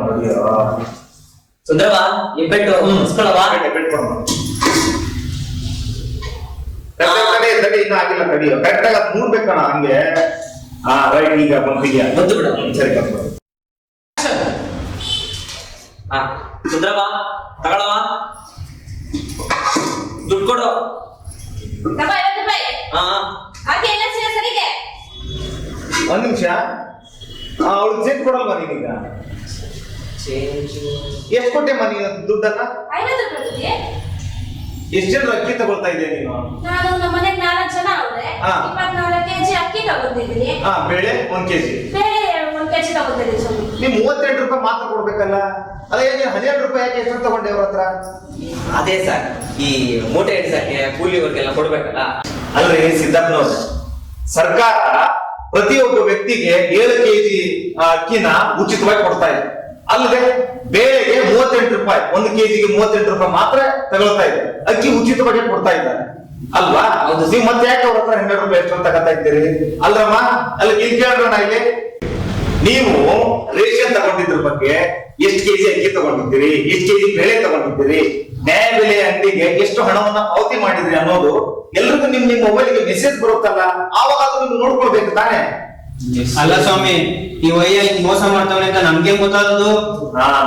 ಸುಂದರಮ್ಮ ಹೆಬ್ಬೆಟ್ಟು ಮುಸ್ಕೊಳವಾ? ತಡಿ, ಇನ್ನ ಆಗಿಲ್ಲ, ತಡಿಯೋ. ಕರೆಕ್ಟ್ ಆಗಿ ಅದ್ ಮೂಡ್ಬೇಕಣ್ಣ, ಹಂಗೆ. ರೈಟ್, ಈಗ ಬಂದಿದ್ಯಾ? ಬಂದು ಬಿಡು. ಸರಿ, ಬಂದು. ಸುಂದರಮ್ಮ ತಗೊಳವ, ದುಡ್ಡು ಕೊಡು. ತಗೋ 50 ರೂಪಾಯಿ. ಹಾ ಹಾಗೆ ಎಲ್ಲ ಸರಿಗೆ. ಒಂದ್ ನಿಮಿಷ, ಅವಳು ಚೆಕ್ ಕೊಡಲ್ವಾ ನೀನೀಗ? ಎಷ್ಟು ಕೊಟ್ಟೆಮ್ಮ ನೀನು ದುಡ್ಡನ್ನ? 50 ರೂಪಾಯಿ. ಎಷ್ಟು ಜನರು ಅಕ್ಕಿ ತಗೊಳ್ತಾ ಇದೆಯಾ ನೀನು? ನಾನು ನಮ್ಮ ಮನೆಗೆ 4 ಜನ ಅವ್ರೆ, 24 ಕೆಜಿ ಅಕ್ಕಿ ತಗೊಂಡಿದ್ದೀನಿ. ಬೇಳೆ 1 ಕೆಜಿ, ಬೇಳೆ 1 ಕೆಜಿ ತಗೊಂಡಿದ್ದೀನಿ. ಸ್ವಲ್ಪ ನೀವು 32 ರೂಪಾಯಿ ಮಾತ್ರ ಕೊಡ್ಬೇಕಲ್ಲ. ಅದೇ 12 ರೂಪಾಯಿ ಯಾಕೆ ಎಷ್ಟು ತಗೊಂಡೆ ಅವ್ರ ಹತ್ರ? ಅದೇ ಸರ್, ಈ ಮೂಟೆ ಹಿಡ್ಸಕ್ಕೆ ಕೂಲಿವರ್ಗೆಲ್ಲ ಕೊಡ್ಬೇಕಲ್ಲ. ಅಲ್ರಿ ಸಿದ್ದಪ್ಪನವ್ರೆ, ಸರ್ಕಾರ ಪ್ರತಿಯೊಬ್ಬ ವ್ಯಕ್ತಿಗೆ 7 ಕೆಜಿ ಅಕ್ಕಿನ ಉಚಿತವಾಗಿ ಕೊಡ್ತಾ ಇದೆ. ಅಲ್ಲದೆ ಬೇಳೆಗೆ 38 ರೂಪಾಯಿ, 1 ಕೆಜಿಗೆ 38 ರೂಪಾಯಿ ಮಾತ್ರ ತಗೊಳ್ತಾ ಇದೆ. ಅಕ್ಕಿ ಉಚಿತವಾಗಿ ಕೊಡ್ತಾ ಇದ್ದಾರೆ ಅಲ್ವಾ? ನೀವು ಮತ್ತೆ ಯಾಕೆ ಅವ್ರ ಹತ್ರ 12 ರೂಪಾಯಿ ಎಷ್ಟು ತಗೋತಾ ಇದ್ದೀರಿ? ಅಲ್ರಮ್ಮ, ಅಲ್ಲಿ ಇಲ್ಲಿ ಕೇಳೋಣ. ಇಲ್ಲಿ ನೀವು ರೇಷನ್ ತಗೊಂಡಿದ್ರ ಬಗ್ಗೆ, ಎಷ್ಟು ಕೆಜಿ ಅಕ್ಕಿ ತಗೊಂಡಿದ್ದೀರಿ, ಎಷ್ಟು ಕೆಜಿ ಬೇಳೆ ತಗೊಂಡಿದ್ದೀರಿ, ನ್ಯಾಯಬೆಲೆ ಅಂಗಡಿಗೆ ಎಷ್ಟು ಹಣವನ್ನ ಪಾವತಿ ಮಾಡಿದ್ರಿ ಅನ್ನೋದು ಎಲ್ರಿಗೂ ನಿಮ್ ಮೊಬೈಲ್ಗೆ ಮೆಸೇಜ್ ಬರುತ್ತಲ್ಲ, ಆವಾಗ ಅದು ನೀವು ನೋಡ್ಕೊಳ್ಬೇಕು ತಾನೇ. ಅಲ್ಲ ಸ್ವಾಮಿ, ಈ ವಯ್ಯ ಮೋಸ ಮಾಡ್ತಾವನೆ ಅಂತ ನಮ್ಗೆ ಗೊತ್ತಾದದು.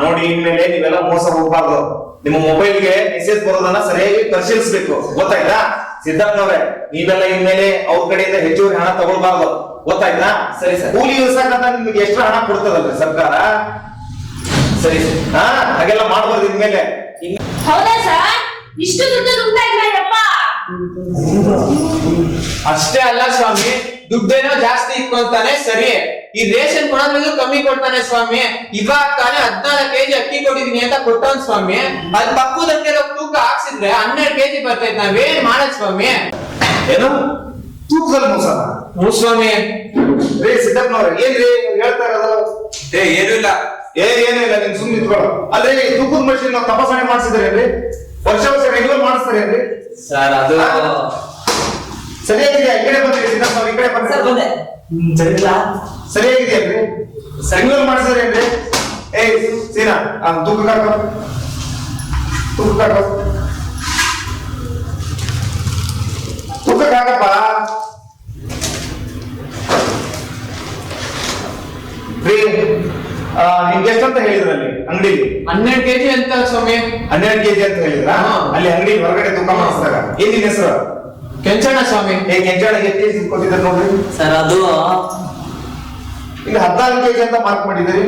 ನೋಡಿ, ಇನ್ಮೇಲೆ ನೀವೆಲ್ಲ ಮೋಸ ಹೋಗ್ಬಾರ್ದು. ನಿಮ್ಮ ಮೊಬೈಲ್ಗೆ ಮೆಸೇಜ್ ಬರೋದನ್ನ ಸರಿಯಾಗಿ ಪರಿಶೀಲಿಸಬೇಕು, ಗೊತ್ತಾಯ್ತಾ? ಸಿದ್ದಪ್ಪನವ್ರೆ, ನೀವೆಲ್ಲ ಇನ್ಮೇಲೆ ಅವ್ರ ಕಡೆಯಿಂದ ಹೆಚ್ಚುವರಿ ಹಣ ತಗೊಳ್ಬಾರ್ದು, ಗೊತ್ತಾಯ್ತಾ? ಸರಿ ಸರ್. ಕೂಲಿ ಇಳಿಸಕಂತ ನಿಮ್ಗೆ ಎಷ್ಟು ಹಣ ಕೊಡ್ತದಲ್ರಿ ಸರ್ಕಾರ? ಸರಿ ಸರ್. ಹಾಗೆಲ್ಲ ಮಾಡ್ಬಾರ್ದು ಇನ್ಮೇಲೆ. ಹೌದಾ ಸರ್? ಇಷ್ಟು ದುಡ್ಡು ದುಡ್ತಾ ಇದ್ರಪ್ಪ. ಅಷ್ಟೇ ಅಲ್ಲ ಸ್ವಾಮಿ, ದುಡ್ಡೇನೋ ಜಾಸ್ತಿ ಇಟ್ಕೊಂತಾನೆ ಸರಿ, ಈ ರೇಷನ್ ಕೊಡೋದ್ರಲ್ಲೂ ಕಮ್ಮಿ ಕೊಡ್ತಾನೆ ಸ್ವಾಮಿ. ಇವಾಗ ತಾನೇ 14 ಕೆಜಿ ಅಕ್ಕಿ ಕೊಟ್ಟಿದೀನಿ ಅಂತ ಕೊಟ್ಟವನ್ ಸ್ವಾಮಿ. ಅಲ್ಲಿ ಪಕ್ಕದಂಗೆ ತೂಕ ಹಾಕ್ಸಿದ್ರೆ 12 ಕೆಜಿ ಬರ್ತೈತೆ. ನಾವೇನ್ ಮಾಡೋದ್ ಸ್ವಾಮಿ? ಏನು ತೂಕದಲ್ಲಿ ಮೋಸ? ಹ್ಞೂ ಸ್ವಾಮಿ. ರೇ ಸಿದ್ದಪ್ಪನವ್ರೆ, ಏನ್ರಿ ಹೇಳ್ತಾ ಇರೋದು? ಏನೂ ಇಲ್ಲ. ಏನೂ ಇಲ್ಲ, ನಿಮ್ ಸುಮ್ಮನೆ ನಿಂತ್ಕೊಳ್ಳೋ. ಅಲ್ರಿ, ತೂಕದ ಮಷಿನ್ ನಾವು ತಪಾಸಣೆ ಮಾಡಿಸಿದ್ರೇನ್ರಿ? ವರ್ಷ ರೆಗ್ಯುಲರ್ ಮಾಡಿಸ್ತಾರೇನ್ರಿ? ಸರ್ ಅದು ಸರಿಯಾಗಿದೆಯಾ? ಈ ಕಡೆ ಬಂದ್ರಿ ಸಿದ್ದಪ್ಪನವ್ರು, ಈ ಕಡೆ ಸರ್ ಬಂದ್ರಿ. ಬಂದೆ. ಸರಿಯಾಗಿದೆಯಲ್ರಿ? ರೆಗ್ಯುಲರ್ ಮಾಡಿಸಿದ್ರೇನ್ರಿ? ಸೀನಾ, ತೂಕ ಹಾಕೋ, ತೂಕ ಹಾಕೋ, ತೂಕಕ್ಕೆ ಹಾಕಪ್ಪ. ನಿಮ್ಗೆ ಎಷ್ಟಂತ ಹೇಳಿದ್ರಲ್ಲಿ ಅಂಗಡಿಲಿ? 12 ಕೆಜಿ ಅಂತ ಸ್ವಾಮಿ. 12 ಕೆಜಿ ಅಂತ ಹೇಳಿದ್ರ? ಅಲ್ಲಿ ಅಂಗಡಿ ಹೊರಗಡೆ ತೂಕ ಮಾಡಿಸಿದಾಗ ಏನ್ ನಿನ್ ಹೆಸರು? ಕೆಂಚಣ್ಣ ಸ್ವಾಮಿ. ಕೆಂಚಾಣ ಎಷ್ಟು ಕೆಜಿ ಕೊಟ್ಟಿದ್ದಾರೆ ನೋಡ್ರಿ. ಸರ್ ಅದು ಇಲ್ಲಿ 14 ಕೆಜಿ ಅಂತ ಮಾರ್ಕ್ ಮಾಡಿದ್ದೀರಿ.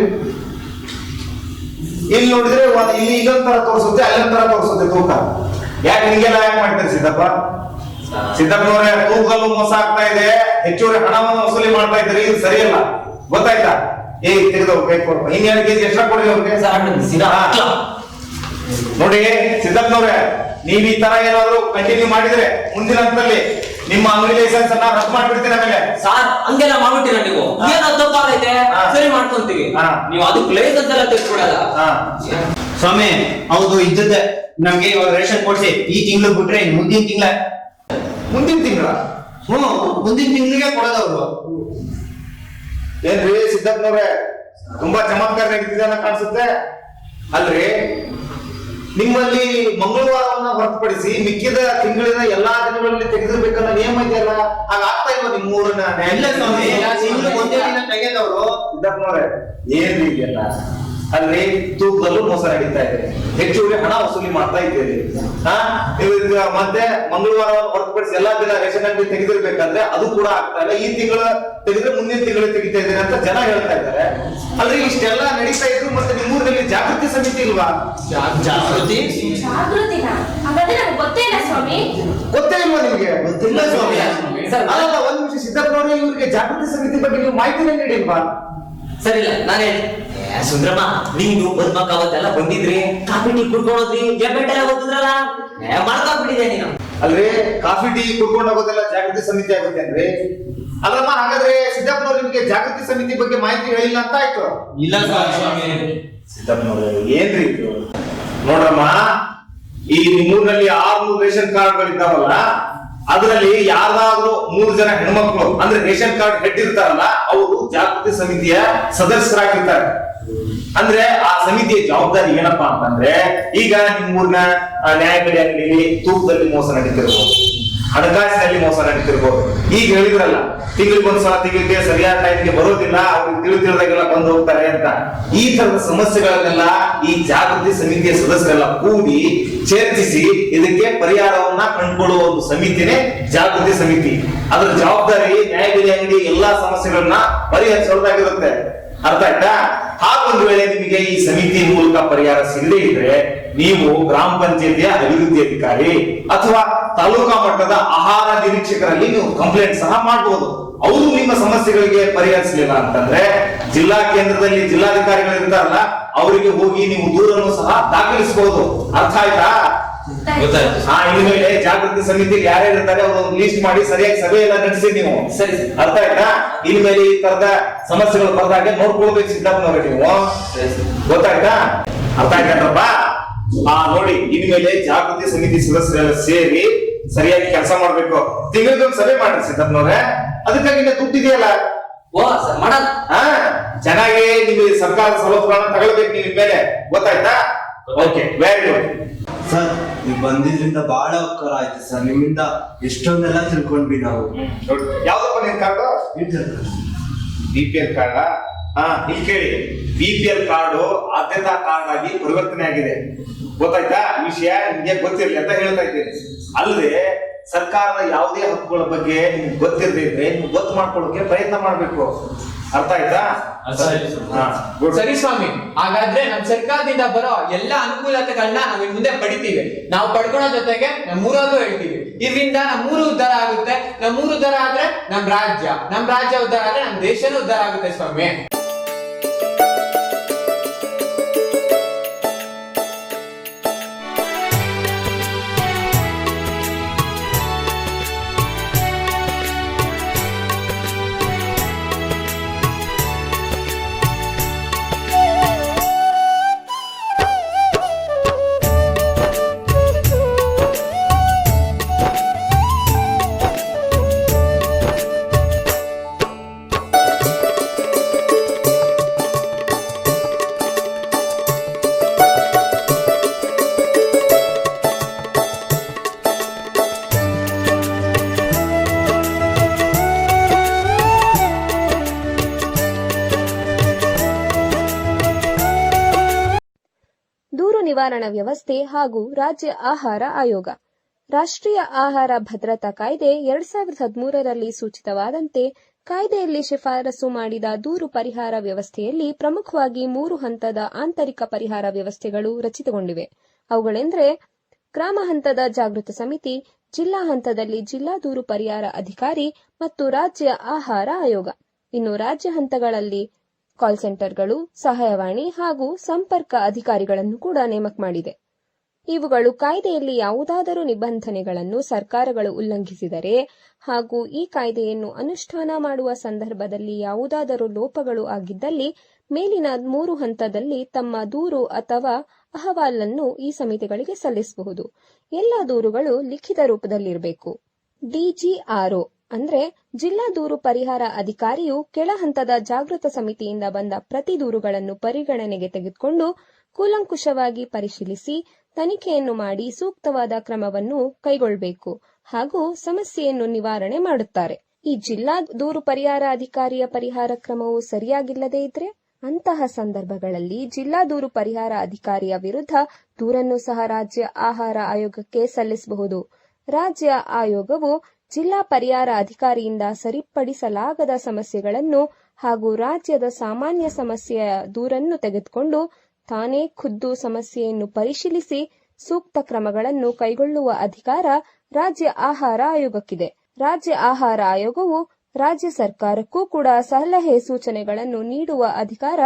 ಇಲ್ಲಿ ನೋಡಿದ್ರೆ ಇಲ್ಲಿ ಇಲ್ಲೊಂಥರ ತೋರಿಸುತ್ತೆ, ಅಲ್ಲೊಂಥರ ತೋರಿಸುತ್ತೆ ತೂಕ. ಯಾಕೆ ನಿಂಗೆಲ್ಲ ಯಾಕೆ ಮಾಡ್ತೀರಿ ಸಿದ್ದಪ್ಪ? ಸಿದ್ದಪ್ಪನವ್ರೆ, ತೂಕಲ್ಲೂ ಮೋಸ ಆಗ್ತಾ ಇದೆ, ಹೆಚ್ಚುವರಿ ಹಣವನ್ನು ವಸೂಲಿ ಮಾಡ್ತಾ ಇದ್ದೀರಿ, ಇದು ಸರಿಯಲ್ಲ, ಗೊತ್ತಾಯ್ತಾ? ತೆಗೆದವ್ ಕೈ ಕೊಡ್ಪ. 2 ಕೆಜಿ ಎಕ್ಸ್ಟ್ರಾ ಕೊಡಿ ಅವ್ರಿಗೆ. ನೋಡಿ ಸಿದ್ದಪ್ಪನವ್ರೆ, ನೀವ್ ಈ ತರ ಏನಾದ್ರು ಕಂಟಿನ್ಯೂ ಮಾಡಿದ್ರೆ ಮುಂದಿನ ಹಂತದಲ್ಲಿ ನಿಮ್ಮ ಅಂಗಡಿ ಲೈಸೆನ್ಸ್ ಅನ್ನ ರದ್ದು ಮಾಡ್ಬಿಡ್ತೀನಿ. ಆಮೇಲೆ ಸಾರ್ ಹಂಗೆಲ್ಲ ಮಾಡ್ಬಿಟ್ಟಿರ ನೀವು? ಏನೋ ತಪ್ಪಾಗೈತೆ, ಸರಿ ಮಾಡ್ಕೊಂತೀವಿ. ನೀವು ಅದಕ್ಕೆ ಲೈಸೆನ್ಸ್ ಎಲ್ಲ ತೆಗೆದುಕೊಡಲ್ಲ. ಸ್ವಾಮಿ, ಹೌದು ಇದ್ದದ್ದೆ. ನಮ್ಗೆ ಇವಾಗ ರೇಷನ್ ಕೊಡ್ಸಿ, ಈ ತಿಂಗಳು ಬಿಟ್ರೆ ಮುಂದಿನ ತಿಂಗಳ ಮುಂದಿನ ತಿಂಗಳಿಗೆ ಕೊಡೋದವ್ರು. ಏನ್ರಿ ಸಿದ್ದಪ್ಪನವ್ರೆ, ತುಂಬಾ ಚಮತ್ಕಾರ ನಡೀತಿದೆ ಅನ್ನೋ ಕಾಣಿಸುತ್ತೆ ಅಲ್ರಿ? ನಿಮ್ಮಲ್ಲಿ ಮಂಗಳವಾರವನ್ನ ಹೊರತುಪಡಿಸಿ ಮಿಕ್ಕಿದ ತಿಂಗಳಿನ ಎಲ್ಲಾ ದಿನಗಳಲ್ಲಿ ತೆಗೆದಿರ್ಬೇಕನ್ನೋ ನಿಯಮ ಇದೆಯಲ್ಲ, ಹಾಗಾಗ್ತಾ ಇಲ್ವಾ ನಿಮ್ಮ ಊರನ್ನ? ಇಲ್ಲ ಸ್ವಾಮಿ, ಒಂದೇ ದಿನ ತೆಗೆದವರು. ಸಿದ್ದಪ್ಪನವ್ರೆ, ಏನ್ರಿ ಇದೆಯಲ್ಲ ಅಲ್ರಿ? ತೂಕದಲ್ಲೂ ಮೋಸ ನಡೀತಾ ಇದೆ, ಹೆಚ್ಚುವರಿ ಹಣ ವಸೂಲಿ ಮಾಡ್ತಾ ಇದ್ದೀರಿ. ನೀವು ಮತ್ತೆ ಮಂಗಳವಾರ ಹೊರತುಪಡಿಸಿ ಎಲ್ಲಾ ದಿನ ರೇಷನ್ ಅಂಗಡಿ ತೆಗೆದಿರ್ಬೇಕಂದ್ರೆ ಅದು ಕೂಡ ಆಗ್ತಾ ಇಲ್ಲ. ಈ ತಿಂಗಳು ತೆಗೆದ್ರೆ ಮುಂದಿನ ತಿಂಗಳು ತೆಗಿತಾ ಇದ್ದೀರಿ ಅಂತ ಜನ ಹೇಳ್ತಾ ಇದ್ದಾರೆ ಅಲ್ರಿ. ಇಷ್ಟೆಲ್ಲ ನಡೀತಾ ಇದ್ರು ಮತ್ತೆ ನಿಮ್ಮೂರಿನಲ್ಲಿ ಜಾಗೃತಿ ಸಮಿತಿ ಇಲ್ವಾ? ಜಾಗೃತಿನ ಹಾಗಾದ್ರೆ ನಮ್ಗೆ ಗೊತ್ತೇ ಇಲ್ಲ ಸ್ವಾಮಿ. ಗೊತ್ತೇ ಇಲ್ವಾ ನಿಮ್ಗೆ? ಗೊತ್ತಿಲ್ಲ ಸ್ವಾಮಿ. ಅಲ್ಲ, ಒಂದ್ ನಿಮಿಷ ಸಿದ್ದಪ್ಪನವ್ರೆ, ಇವ್ರಿಗೆ ಜಾಗೃತಿ ಸಮಿತಿ ಬಗ್ಗೆ ನೀವು ಮಾಹಿತಿನೇ ನೀಡಿಲ್ವಾ? ಸರಿ ಇಲ್ಲ, ನಾನೇ ಸುಂದ್ರಮ್ಮ, ನೀನು ಬದ್ಮಕ್ಕ ಅವತ್ತೆಲ್ಲ ಬಂದಿದ್ರಿ, ಕಾಫಿ ಟೀ ಕುಡ್ಕೊಂಡೋದ್ರಿ, ಗೆಬ್ಬೆಟ್ ಎಲ್ಲ ಗೊತ್ತಿದ್ರಲ್ಲ, ಮಾಡ್ಕೊಂಡ್ಬಿಟ್ಟಿದೆ ನೀನು. ಅಲ್ರಿ, ಕಾಫಿ ಟೀ ಕುಡ್ಕೊಂಡು ಹೋಗೋದೆಲ್ಲ ಜಾಗೃತಿ ಸಮಿತಿ ಆಗುತ್ತೆ ಅಂದ್ರೆ? ಅಲ್ಲಮ್ಮ, ಹಾಗಾದ್ರೆ ಸಿದ್ದಪ್ಪನವ್ರು ನಿಮ್ಗೆ ಜಾಗೃತಿ ಸಮಿತಿ ಬಗ್ಗೆ ಮಾಹಿತಿ ಹೇಳಿಲ್ಲ ಅಂತ ಆಯ್ತು? ಇಲ್ಲ ಸ್ವಾಮಿ. ಸಿದ್ದಪ್ಪನವ್ರೆ, ಏನ್ರಿ ಇದು? ನೋಡ್ರಮ್ಮ, ಈ ನಿಮ್ಮೂರಿನಲ್ಲಿ 600 ರೇಷನ್ ಕಾರ್ಡ್ಗಳಿದ್ದಾವಲ್ಲ, ಅದರಲ್ಲಿ ಯಾರ್ದಾದ್ರೂ 3 ಜನ ಹೆಣ್ಮಕ್ಳು ಅಂದ್ರೆ ರೇಷನ್ ಕಾರ್ಡ್ ಹೆಡ್ ಇರ್ತಾರಲ್ಲ, ಅವರು ಜಾಗೃತಿ ಸಮಿತಿಯ ಸದಸ್ಯರಾಗಿರ್ತಾರೆ. ಅಂದ್ರೆ ಆ ಸಮಿತಿಯ ಜವಾಬ್ದಾರಿ ಏನಪ್ಪಾ ಅಂತಂದ್ರೆ, ಈಗ ನಿಮ್ಮೂರ್ನ ನ್ಯಾಯಬೆಲೆ ಅಂಗಡಿಯಲ್ಲಿ ತೂಕದಲ್ಲಿ ಮೋಸ ನಡೀತಿರ್ಬೋದು, ಹಣಕಾಸಿನಲ್ಲಿ ಮೋಸ ನಡೀತಿರ್ಬೋದು. ಈಗ ಹೇಳಿದ್ರಲ್ಲ, ತಿಂಗಳಿಗೊಂದ್ಸಲ ತಿಂಗಳಿಗೆ ಸರಿಯಾದ ಟೈಮ್ಗೆ ಬರೋದಿಲ್ಲ, ಅವ್ರಿಗೆ ತಿಳಿದಾಗೆಲ್ಲ ಬಂದು ಹೋಗ್ತಾರೆ ಅಂತ. ಈ ತರದ ಸಮಸ್ಯೆಗಳನ್ನೆಲ್ಲ ಈ ಜಾಗೃತಿ ಸಮಿತಿಯ ಸದಸ್ಯರೆಲ್ಲ ಕೂಡಿ ಚರ್ಚಿಸಿ ಇದಕ್ಕೆ ಪರಿಹಾರವನ್ನ ಕಂಡುಕೊಳ್ಳುವ ಒಂದು ಸಮಿತಿನೇ ಜಾಗೃತಿ ಸಮಿತಿ. ಅದರ ಜವಾಬ್ದಾರಿ ನ್ಯಾಯಬೆಲೆ ಅಂಗಡಿ ಎಲ್ಲಾ ಸಮಸ್ಯೆಗಳನ್ನ ಪರಿಹರಿಸೋದಾಗಿರುತ್ತೆ. ಅರ್ಥ ಆಯ್ತಾ? ಹಾಗೊಂದು ವೇಳೆ ನಿಮಗೆ ಈ ಸಮಿತಿ ಮೂಲಕ ಪರಿಹಾರ ಸಿಗದೇ ಇದ್ರೆ, ನೀವು ಗ್ರಾಮ ಪಂಚಾಯತಿಯ ಅಭಿವೃದ್ಧಿ ಅಧಿಕಾರಿ ಅಥವಾ ತಾಲೂಕಾ ಮಟ್ಟದ ಆಹಾರ ನಿರೀಕ್ಷಕರಲ್ಲಿ ನೀವು ಕಂಪ್ಲೇಂಟ್ ಸಹ ಮಾಡಬಹುದು. ಅವರು ನಿಮ್ಮ ಸಮಸ್ಯೆಗಳಿಗೆ ಪರಿಹರಿಸಲಿಲ್ಲ ಅಂತಂದ್ರೆ ಜಿಲ್ಲಾ ಕೇಂದ್ರದಲ್ಲಿ ಜಿಲ್ಲಾಧಿಕಾರಿಗಳು ಇರ್ತಾರಲ್ಲ, ಅವರಿಗೆ ಹೋಗಿ ನೀವು ದೂರನ್ನು ಸಹ ದಾಖಲಿಸಬಹುದು. ಅರ್ಥ ಆಯ್ತಾ? ಇನ್ಮೇಲೆ ಜಾಗೃತಿ ಸಮಿತಿಯಲ್ಲಿ ಯಾರ್ಯಾರು ಇರ್ತಾರೆ ಅವರು ಲಿಸ್ಟ್ ಮಾಡಿ ಸರಿಯಾಗಿ ಸಭೆ ಎಲ್ಲ ನಡೆಸಿ ನೀವು. ಸರಿ, ಅರ್ಥ ಆಯ್ತಾ? ಇನ್ಮೇಲೆ ಈ ತರದ ಸಮಸ್ಯೆಗಳು ಬಂದಾಗ ನೋಡ್ಕೊಳ್ಬೇಕು ಸಿದ್ದಪ್ಪನವ್ರೆ ನೀವು, ಗೊತ್ತಾಯ್ತಾ? ಅರ್ಥ ಆಯ್ತಂದ್ರಪ್ಪ? ನೋಡಿ, ಇನ್ಮೇಲೆ ಜಾಗೃತಿ ಸಮಿತಿ ಸದಸ್ಯರೆಲ್ಲ ಸೇರಿ ಸರಿಯಾಗಿ ಕೆಲಸ ಮಾಡ್ಬೇಕು. ತಿಂಗಳಿಗೊಂದು ಸಭೆ ಮಾಡ್ರಿ ಸಿದ್ದಪ್ಪನವ್ರೆ. ಅದಕ್ಕಾಗಿ ದುಡ್ಡಿದೆಯಲ್ಲ, ಚೆನ್ನಾಗಿ ನಿಮಗೆ ಸರ್ಕಾರದ ಸವಲತ್ತುಗಳನ್ನ ತಗೊಳ್ಬೇಕು ನೀವು ಇನ್ಮೇಲೆ. ಗೊತ್ತಾಯ್ತಾ? Okay, very good. ಸರ್, ನೀವು ಬಂದಿದ್ರಿಂದ ಬಹಳ ಉಪಕಾರ ಆಯ್ತು ಸರ್. ನಿಮ್ಮಿಂದ ಎಷ್ಟೊಂದೆಲ್ಲ ತಿಳ್ಕೊಂಡ್ವಿ ನಾವು. ಯಾವ್ದಪ್ಪ ನಿನ್ ಕಾರ್ಡು? BPL card. ಇಲ್ಲಿ ಕೇಳಿ, BPL ಕಾರ್ಡು ಆದ್ಯತಾ ಕಾರ್ಡ್ ಆಗಿ ಪರಿವರ್ತನೆ ಆಗಿದೆ. ಗೊತ್ತಾಯ್ತಾ? ಈ ವಿಷಯ ನಿಮ್ಗೆ ಗೊತ್ತಿರ್ಲಿ ಅಂತ ಹೇಳ್ತಾ ಇದ್ದೀನಿ. ಅಲ್ಲದೆ ಸರ್ಕಾರದ ಯಾವುದೇ ಹಕ್ಕುಗಳ ಬಗ್ಗೆ ನಿಮ್ಗೆ ಗೊತ್ತಿರದೇ ಇದ್ರೆ ನೀವು ಗೊತ್ತು ಮಾಡ್ಕೊಳ್ಳೋಕೆ ಪ್ರಯತ್ನ ಮಾಡ್ಬೇಕು. ಅರ್ಥ ಆಯ್ತಾ? ಸರಿ ಸ್ವಾಮಿ, ಹಾಗಾದ್ರೆ ನಮ್ ಸರ್ಕಾರದಿಂದ ಬರೋ ಎಲ್ಲಾ ಅನುಕೂಲತೆಗಳನ್ನ ನಾವ್ ಮುಂದೆ ಪಡಿತೀವಿ. ನಾವು ಪಡ್ಕೊಳ್ಳೋ ಜೊತೆಗೆ ನಮ್ಮೂರಲ್ಲೂ ಹೇಳ್ತೀವಿ. ಇದರಿಂದ ನಮ್ಮೂರು ಉದ್ಧಾರ ಆಗುತ್ತೆ. ನಮ್ಮೂರು ಉದ್ಧಾರ ಆದ್ರೆ ನಮ್ ರಾಜ್ಯ ಉದ್ಧಾರ ಆದ್ರೆ ನಮ್ ದೇಶನೂ ಉದ್ಧಾರ ಆಗುತ್ತೆ ಸ್ವಾಮಿ. ದೂರು ನಿವಾರಣಾ ವ್ಯವಸ್ಥೆ ಹಾಗೂ ರಾಜ್ಯ ಆಹಾರ ಆಯೋಗ. ರಾಷ್ಟ್ರೀಯ ಆಹಾರ ಭದ್ರತಾ ಕಾಯ್ದೆ 2013ರಲ್ಲಿ ಸೂಚಿತವಾದಂತೆ ಕಾಯ್ದೆಯಲ್ಲಿ ಶಿಫಾರಸು ಮಾಡಿದ ದೂರು ಪರಿಹಾರ ವ್ಯವಸ್ಥೆಯಲ್ಲಿ ಪ್ರಮುಖವಾಗಿ 3 ಹಂತದ ಆಂತರಿಕ ಪರಿಹಾರ ವ್ಯವಸ್ಥೆಗಳು ರಚಿತಗೊಂಡಿವೆ. ಅವುಗಳೆಂದರೆ ಗ್ರಾಮ ಹಂತದ ಜಾಗೃತ ಸಮಿತಿ, ಜಿಲ್ಲಾ ಹಂತದಲ್ಲಿ ಜಿಲ್ಲಾ ದೂರು ಪರಿಹಾರ ಅಧಿಕಾರಿ ಮತ್ತು ರಾಜ್ಯ ಆಹಾರ ಆಯೋಗ. ಇನ್ನು ರಾಜ್ಯ ಹಂತಗಳಲ್ಲಿ ಕಾಲ್ ಸೆಂಟರ್ಗಳು, ಸಹಾಯವಾಣಿ ಹಾಗೂ ಸಂಪರ್ಕ ಅಧಿಕಾರಿಗಳನ್ನು ಕೂಡ ನೇಮಕ ಮಾಡಿದೆ. ಇವುಗಳು ಕಾಯ್ದೆಯಲ್ಲಿ ಯಾವುದಾದರೂ ನಿಬಂಧನೆಗಳನ್ನು ಸರ್ಕಾರಗಳು ಉಲ್ಲಂಘಿಸಿದರೆ ಹಾಗೂ ಈ ಕಾಯ್ದೆಯನ್ನು ಅನುಷ್ಠಾನ ಮಾಡುವ ಸಂದರ್ಭದಲ್ಲಿ ಯಾವುದಾದರೂ ಲೋಪಗಳು ಆಗಿದ್ದಲ್ಲಿ ಮೇಲಿನ 3 ಹಂತದಲ್ಲಿ ತಮ್ಮ ದೂರು ಅಥವಾ ಅಹವಾಲನ್ನು ಈ ಸಮಿತಿಗಳಿಗೆ ಸಲ್ಲಿಸಬಹುದು. ಎಲ್ಲ ದೂರುಗಳು ಲಿಖಿತ ರೂಪದಲ್ಲಿರಬೇಕು. DGRO ಅಂದ್ರೆ ಜಿಲ್ಲಾ ದೂರು ಪರಿಹಾರ ಅಧಿಕಾರಿಯು ಕೆಳ ಹಂತದ ಜಾಗೃತ ಸಮಿತಿಯಿಂದ ಬಂದ ಪ್ರತಿ ದೂರುಗಳನ್ನು ಪರಿಗಣನೆಗೆ ತೆಗೆದುಕೊಂಡು ಕೂಲಂಕುಷವಾಗಿ ಪರಿಶೀಲಿಸಿ ತನಿಖೆಯನ್ನು ಮಾಡಿ ಸೂಕ್ತವಾದ ಕ್ರಮವನ್ನು ಕೈಗೊಳ್ಳಬೇಕು ಹಾಗೂ ಸಮಸ್ಯೆಯನ್ನು ನಿವಾರಣೆ ಮಾಡುತ್ತಾರೆ. ಈ ಜಿಲ್ಲಾ ದೂರು ಪರಿಹಾರ ಅಧಿಕಾರಿಯ ಪರಿಹಾರ ಕ್ರಮವು ಸರಿಯಾಗಿಲ್ಲದೇ ಇದ್ರೆ ಅಂತಹ ಸಂದರ್ಭಗಳಲ್ಲಿ ಜಿಲ್ಲಾ ದೂರು ಪರಿಹಾರ ಅಧಿಕಾರಿಯ ವಿರುದ್ಧ ದೂರನ್ನು ಸಹ ರಾಜ್ಯ ಆಹಾರ ಆಯೋಗಕ್ಕೆ ಸಲ್ಲಿಸಬಹುದು. ರಾಜ್ಯ ಆಯೋಗವು ಜಿಲ್ಲಾ ಪರಿಹಾರ ಅಧಿಕಾರಿಯಿಂದ ಸರಿಪಡಿಸಲಾಗದ ಸಮಸ್ಯೆಗಳನ್ನು ಹಾಗೂ ರಾಜ್ಯದ ಸಾಮಾನ್ಯ ಸಮಸ್ಯೆಯ ದೂರನ್ನು ತೆಗೆದುಕೊಂಡು ತಾನೇ ಖುದ್ದು ಸಮಸ್ಯೆಯನ್ನು ಪರಿಶೀಲಿಸಿ ಸೂಕ್ತ ಕ್ರಮಗಳನ್ನು ಕೈಗೊಳ್ಳುವ ಅಧಿಕಾರ ರಾಜ್ಯ ಆಹಾರ ಆಯೋಗಕ್ಕಿದೆ. ರಾಜ್ಯ ಆಹಾರ ಆಯೋಗವು ರಾಜ್ಯ ಸರ್ಕಾರಕ್ಕೂ ಕೂಡ ಸಲಹೆ ಸೂಚನೆಗಳನ್ನು ನೀಡುವ ಅಧಿಕಾರ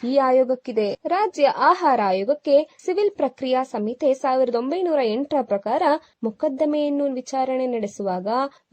ಈ ಆಯೋಗಕ್ಕಿದೆ. ರಾಜ್ಯ ಆಹಾರ ಆಯೋಗಕ್ಕೆ ಸಿವಿಲ್ ಪ್ರಕ್ರಿಯಾ ಸಂಹಿತೆ 1908ರ ಪ್ರಕಾರ ಮೊಕದ್ದಮೆಯನ್ನು ವಿಚಾರಣೆ ನಡೆಸುವಾಗ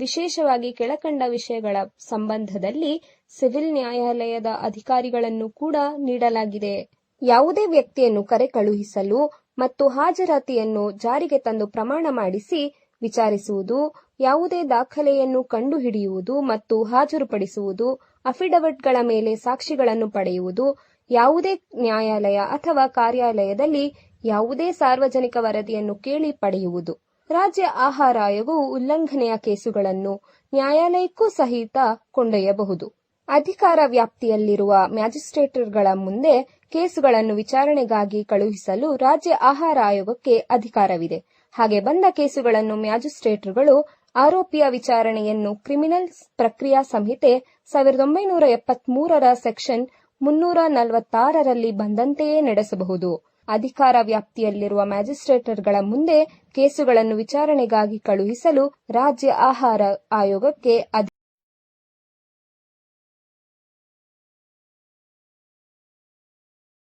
ವಿಶೇಷವಾಗಿ ಕೆಳಕಂಡ ವಿಷಯಗಳ ಸಂಬಂಧದಲ್ಲಿ ಸಿವಿಲ್ ನ್ಯಾಯಾಲಯದ ಅಧಿಕಾರಿಗಳನ್ನು ಕೂಡ ನೀಡಲಾಗಿದೆ. ಯಾವುದೇ ವ್ಯಕ್ತಿಯನ್ನು ಕರೆ ಕಳುಹಿಸಲು ಮತ್ತು ಹಾಜರಾತಿಯನ್ನು ಜಾರಿಗೆ ತಂದು ಪ್ರಮಾಣ ಮಾಡಿಸಿ ವಿಚಾರಿಸುವುದು, ಯಾವುದೇ ದಾಖಲೆಯನ್ನು ಕಂಡುಹಿಡಿಯುವುದು ಮತ್ತು ಹಾಜರುಪಡಿಸುವುದು, ಅಫಿಡವಿಟ್ಗಳ ಮೇಲೆ ಸಾಕ್ಷಿಗಳನ್ನು ಪಡೆಯುವುದು, ಯಾವುದೇ ನ್ಯಾಯಾಲಯ ಅಥವಾ ಕಾರ್ಯಾಲಯದಲ್ಲಿ ಯಾವುದೇ ಸಾರ್ವಜನಿಕ ವರದಿಯನ್ನು ಕೇಳಿ ಪಡೆಯುವುದು. ರಾಜ್ಯ ಆಹಾರ ಆಯೋಗವು ಉಲ್ಲಂಘನೆಯ ಕೇಸುಗಳನ್ನು ನ್ಯಾಯಾಲಯಕ್ಕೂ ಸಹಿತ ಕೊಂಡೊಯ್ಯಬಹುದು. ಅಧಿಕಾರ ವ್ಯಾಪ್ತಿಯಲ್ಲಿರುವ ಮ್ಯಾಜಿಸ್ಟ್ರೇಟ್ಗಳ ಮುಂದೆ ಕೇಸುಗಳನ್ನು ವಿಚಾರಣೆಗಾಗಿ ಕಳುಹಿಸಲು ರಾಜ್ಯ ಆಹಾರ ಆಯೋಗಕ್ಕೆ ಅಧಿಕಾರವಿದೆ. ಹಾಗೆ ಬಂದ ಕೇಸುಗಳನ್ನು ಮ್ಯಾಜಿಸ್ಟ್ರೇಟ್ಗಳು ಆರೋಪಿಯ ವಿಚಾರಣೆಯನ್ನು ಕ್ರಿಮಿನಲ್ ಪ್ರಕ್ರಿಯಾ ಸಂಹಿತೆ 1973ರ ಸೆಕ್ಷನ್ 346ರಲ್ಲಿ ಬಂದಂತೆಯೇ ನಡೆಸಬಹುದು. ಅಧಿಕಾರ ವ್ಯಾಪ್ತಿಯಲ್ಲಿರುವ ಮ್ಯಾಜಿಸ್ಟ್ರೇಟ್ಗಳ ಮುಂದೆ ಕೇಸುಗಳನ್ನು ವಿಚಾರಣೆಗಾಗಿ ಕಳುಹಿಸಲು ರಾಜ್ಯ ಆಹಾರ ಆಯೋಗಕ್ಕೆ